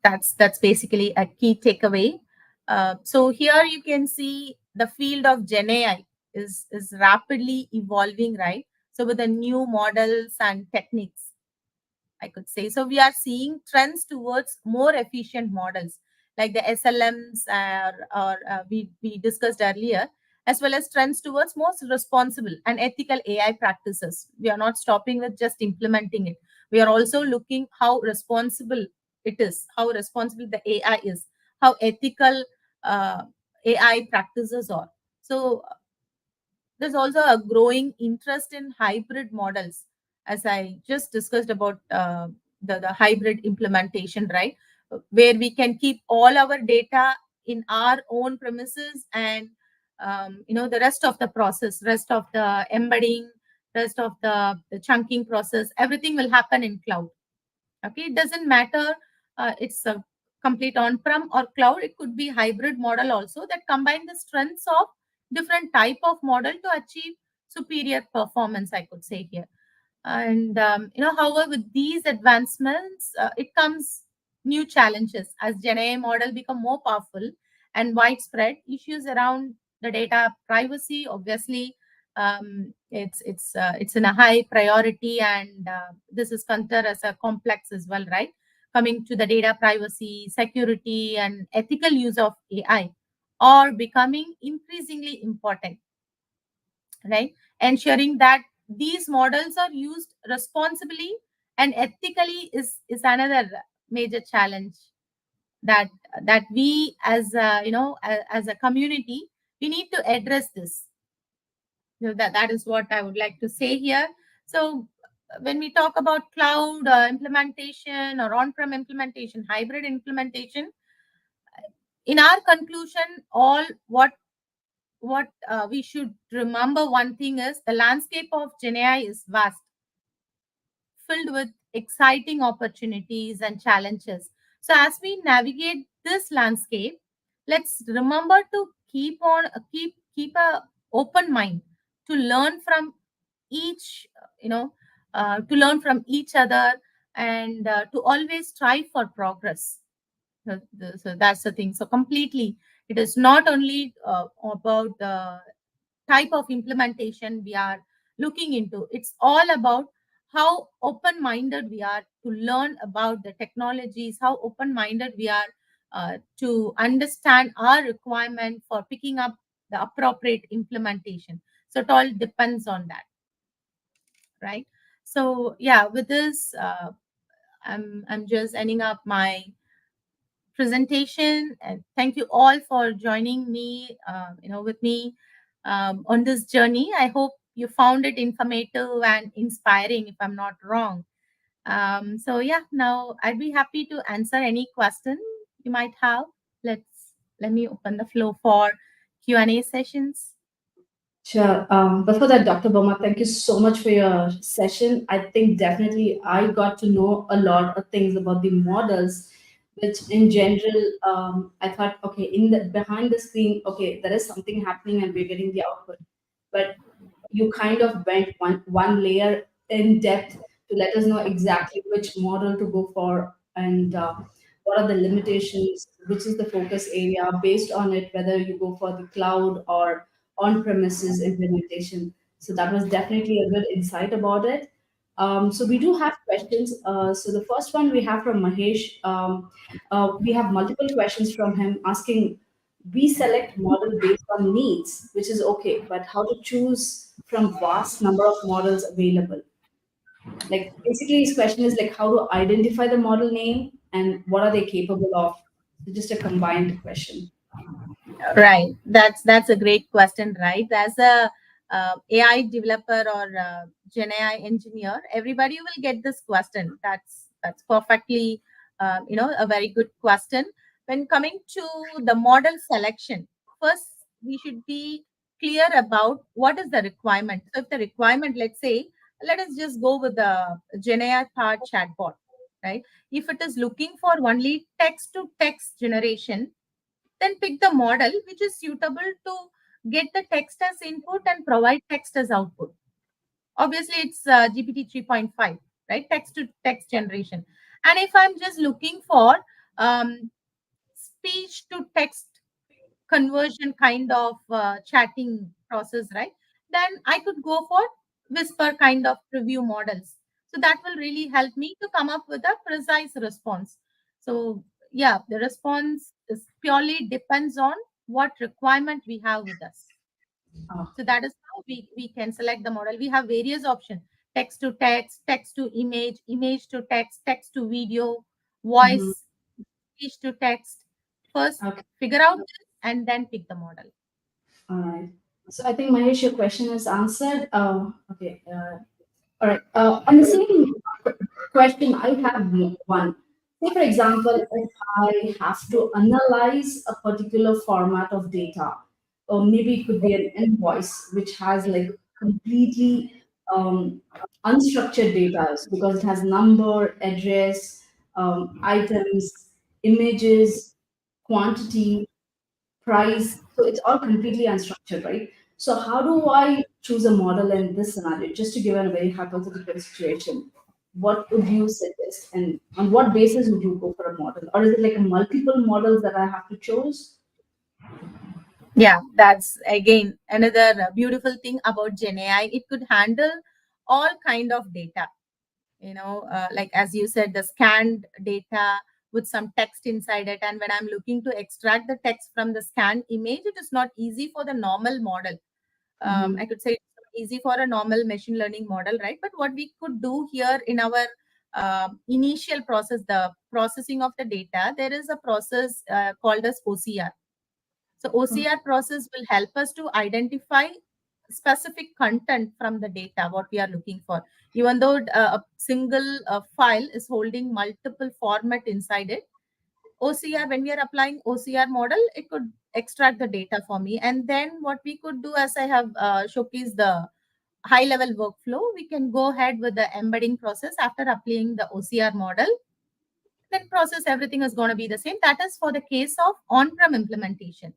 that's basically a key takeaway. So here you can see the field of Gen AI is rapidly evolving, right? So with the new models and techniques, I could say. So we are seeing trends towards more efficient models like the SLMs, we discussed earlier, as well as trends towards more responsible and ethical AI practices. We are not stopping with just implementing it. We are also looking how responsible it is, how responsible the AI is, how ethical uh, AI practices are. So there's also a growing interest in hybrid models, as I just discussed about the hybrid implementation, right? Where we can keep all our data in our own premises, and the rest of the process, rest of the embedding, rest of the chunking process, everything will happen in cloud. Okay, it doesn't matter it's a complete on-prem or cloud. It could be hybrid model also that combine the strengths of different type of model to achieve superior performance, I could say here. And however, with these advancements, it comes new challenges as GenAI model become more powerful and widespread. Issues around the data privacy, obviously, it's in a high priority, and this is considered as a complex as well, right? Coming to the data privacy, security, and ethical use of AI are becoming increasingly important, right? Ensuring that these models are used responsibly and ethically is another major challenge that we as as a community, we need to address this. So that is what I would like to say here. So when we talk about cloud implementation or on-prem implementation, hybrid implementation, in our conclusion, all what we should remember, one thing is the landscape of GenAI is vast, filled with exciting opportunities and challenges. So as we navigate this landscape, let's remember to keep a open mind to learn from each, to learn from each other, and to always strive for progress. So that's the thing. So completely, it is not only about the type of implementation we are looking into. It's all about how open minded we are to learn about the technologies, how open minded we are to understand our requirement for picking up the appropriate implementation. So it all depends on that, right? So yeah, with this, I'm just ending up my presentation, and thank you all for joining me with me, on this journey. I hope you found it informative and inspiring, if I'm not wrong. So yeah, now I'd be happy to answer any question you might have. Let me open the floor for Q&A sessions. Sure. Before that, Dr. Boma, thank you so much for your session. I think definitely I got to know a lot of things about the models, which in general, I thought, okay, in the behind the screen, okay, there is something happening and we're getting the output. But you kind of went one layer in depth to let us know exactly which model to go for and what are the limitations, which is the focus area based on it, whether you go for the cloud or on premises implementation. So that was definitely a good insight about it. So we do have questions. So the first one we have from Mahesh. We have multiple questions from him asking, we select model based on needs, which is okay, but how to choose from vast number of models available? Like basically his question is like how to identify the model name and what are they capable of? So just a combined question. Right. That's a great question, right? As a AI developer or Gen AI engineer, everybody will get this question. That's perfectly, a very good question. When coming to the model selection, first we should be clear about what is the requirement. So if the requirement, let's say, let us just go with the Gen AI powered chatbot, right? If it is looking for only text to text generation, then pick the model which is suitable to get the text as input and provide text as output. Obviously, it's GPT 3.5, right? Text to text generation. And if I'm just looking for speech to text conversion kind of chatting process, right? Then I could go for whisper kind of review models. So that will really help me to come up with a precise response. So yeah, the response is purely depends on what requirement we have with us. Oh, So that is how we can select the model. We have various options: text to text, text to image, image to text, text to video, mhm. voice, speech to text. First, Okay. figure out this and then pick the model. All right. So I think Mahesh, your question is answered. Okay. All right. On the same question, I have one. Say, for example, if I have to analyze a particular format of data, or maybe it could be an invoice which has like completely um, unstructured data because it has number, address, items, images, quantity, price. So it's all completely unstructured, right? So how do I choose a model in this scenario? Just to give a very hypothetical situation, what would you suggest, and on what basis would you go for a model, or is it like a multiple models that I have to choose? Yeah, that's again another beautiful thing about Gen AI. It could handle all kind of data. Like as you said, the scanned data with some text inside it. And when I'm looking to extract the text from the scanned image, it is not easy for the normal model. Mhm. I could say it's not easy for a normal machine learning model, right? But what we could do here in our initial process, the processing of the data, there is a process called as OCR. So OCR process will help us to identify specific content from the data, what we are looking for. Even though a single file is holding multiple format inside it, OCR, when we are applying OCR model, it could extract the data for me. And then what we could do, as I have showcased the high level workflow, we can go ahead with the embedding process after applying the OCR model. Then process everything is going to be the same. That is for the case of on-prem implementation.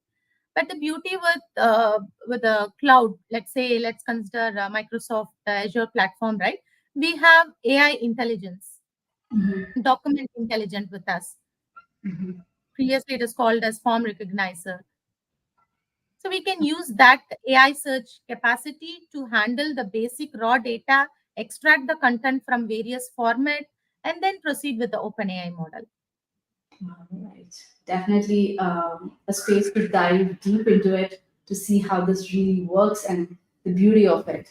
But the beauty with the cloud, let's consider Microsoft Azure platform, right? We have AI intelligence, Mhm. document intelligent with us. Mhm. Previously, it is called as form recognizer. So we can use that AI search capacity to handle the basic raw data, extract the content from various format, and then proceed with the OpenAI model. All right. Definitely a space to dive deep into it to see how this really works and the beauty of it.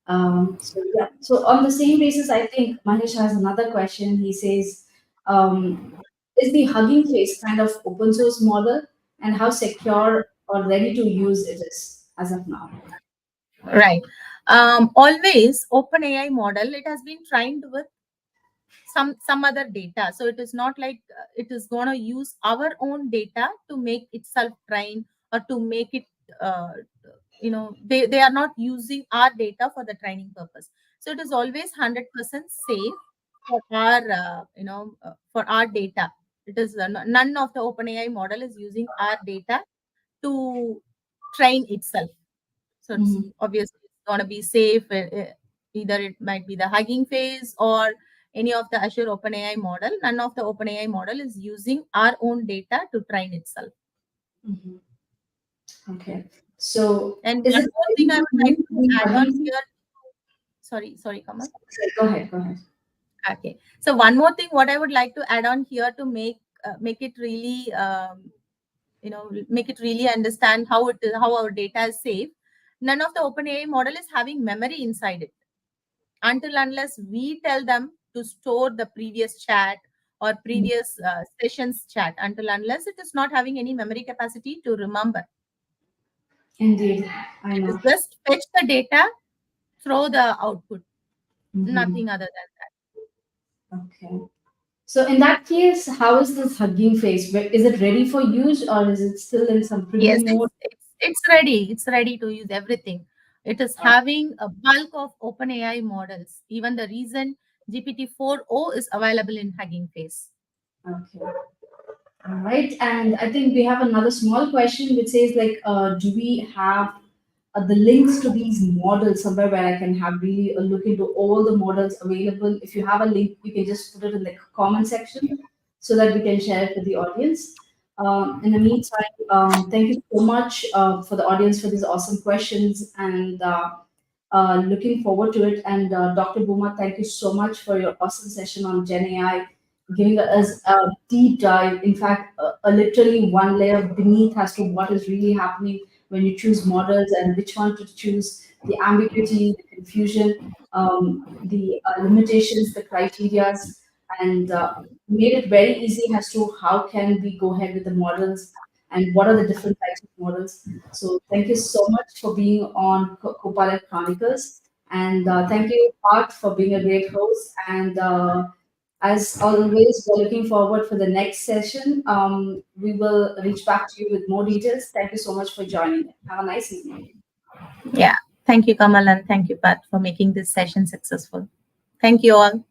So yeah. So on the same basis, I think Mahesh has another question. He says, "Is the Hugging Face kind of open source model, and how secure or ready to use it is?" as of now. Right. Always OpenAI model, it has been trained with some other data. So it is not like it is going to use our own data to make itself train, or to make it they are not using our data for the training purpose. So it is always 100% safe for our for our data. It is none of the OpenAI model is using our data to train itself. So it's Mhm. obviously it's going to be safe. Either it might be the Hugging Face or any of the Azure OpenAI model. None of the OpenAI model is using our own data to train itself. Mhm. Okay. So And is one it more thing ready I for would like you to to be add on Hugging here. Sorry, Kamal. Face? Go ahead. Go ahead. Okay. So one more thing, what I would like to add on here to make it really make it really understand how how our data is safe. None of the OpenAI model is having memory inside it, until unless we tell them to store the previous chat or previous sessions chat. Until unless it is not having any memory capacity to remember, Indeed, I it is know. just fetch the data, throw the output, Mhm. nothing other than that. Okay. So in that case, how is this Hugging Face? Is it ready for use or is it still in some Yes, preview mode? it's ready. It's ready to use everything. It is having a bulk of OpenAI models. Even the recent GPT-4o is available in Hugging Face. Okay. All right. And I think we have another small question which says like, do we have the links to these models somewhere where I can have really a look into all the models available? If you have a link, you can just put it in the comment section so that we can share it with the audience. In the meantime, thank you so much for the audience for these awesome questions, and looking forward to it. And Dr. Booma, thank you so much for your awesome session on Gen AI, giving us a deep dive. In fact, a literally one layer beneath as to what is really happening when you choose models and which one to choose, the ambiguity, the confusion, the limitations, the criterias, and made it very easy as to how can we go ahead with the models and what are the different types of models. So thank you so much for being on Copilot Chronicles, and thank you, Parth, for being a great host. And as always, we're looking forward for the next session. We will reach back to you with more details. Thank you so much for joining. Have a nice evening. Yeah. Thank you, Kamal, and thank you, Pat, for making this session successful. Thank you all.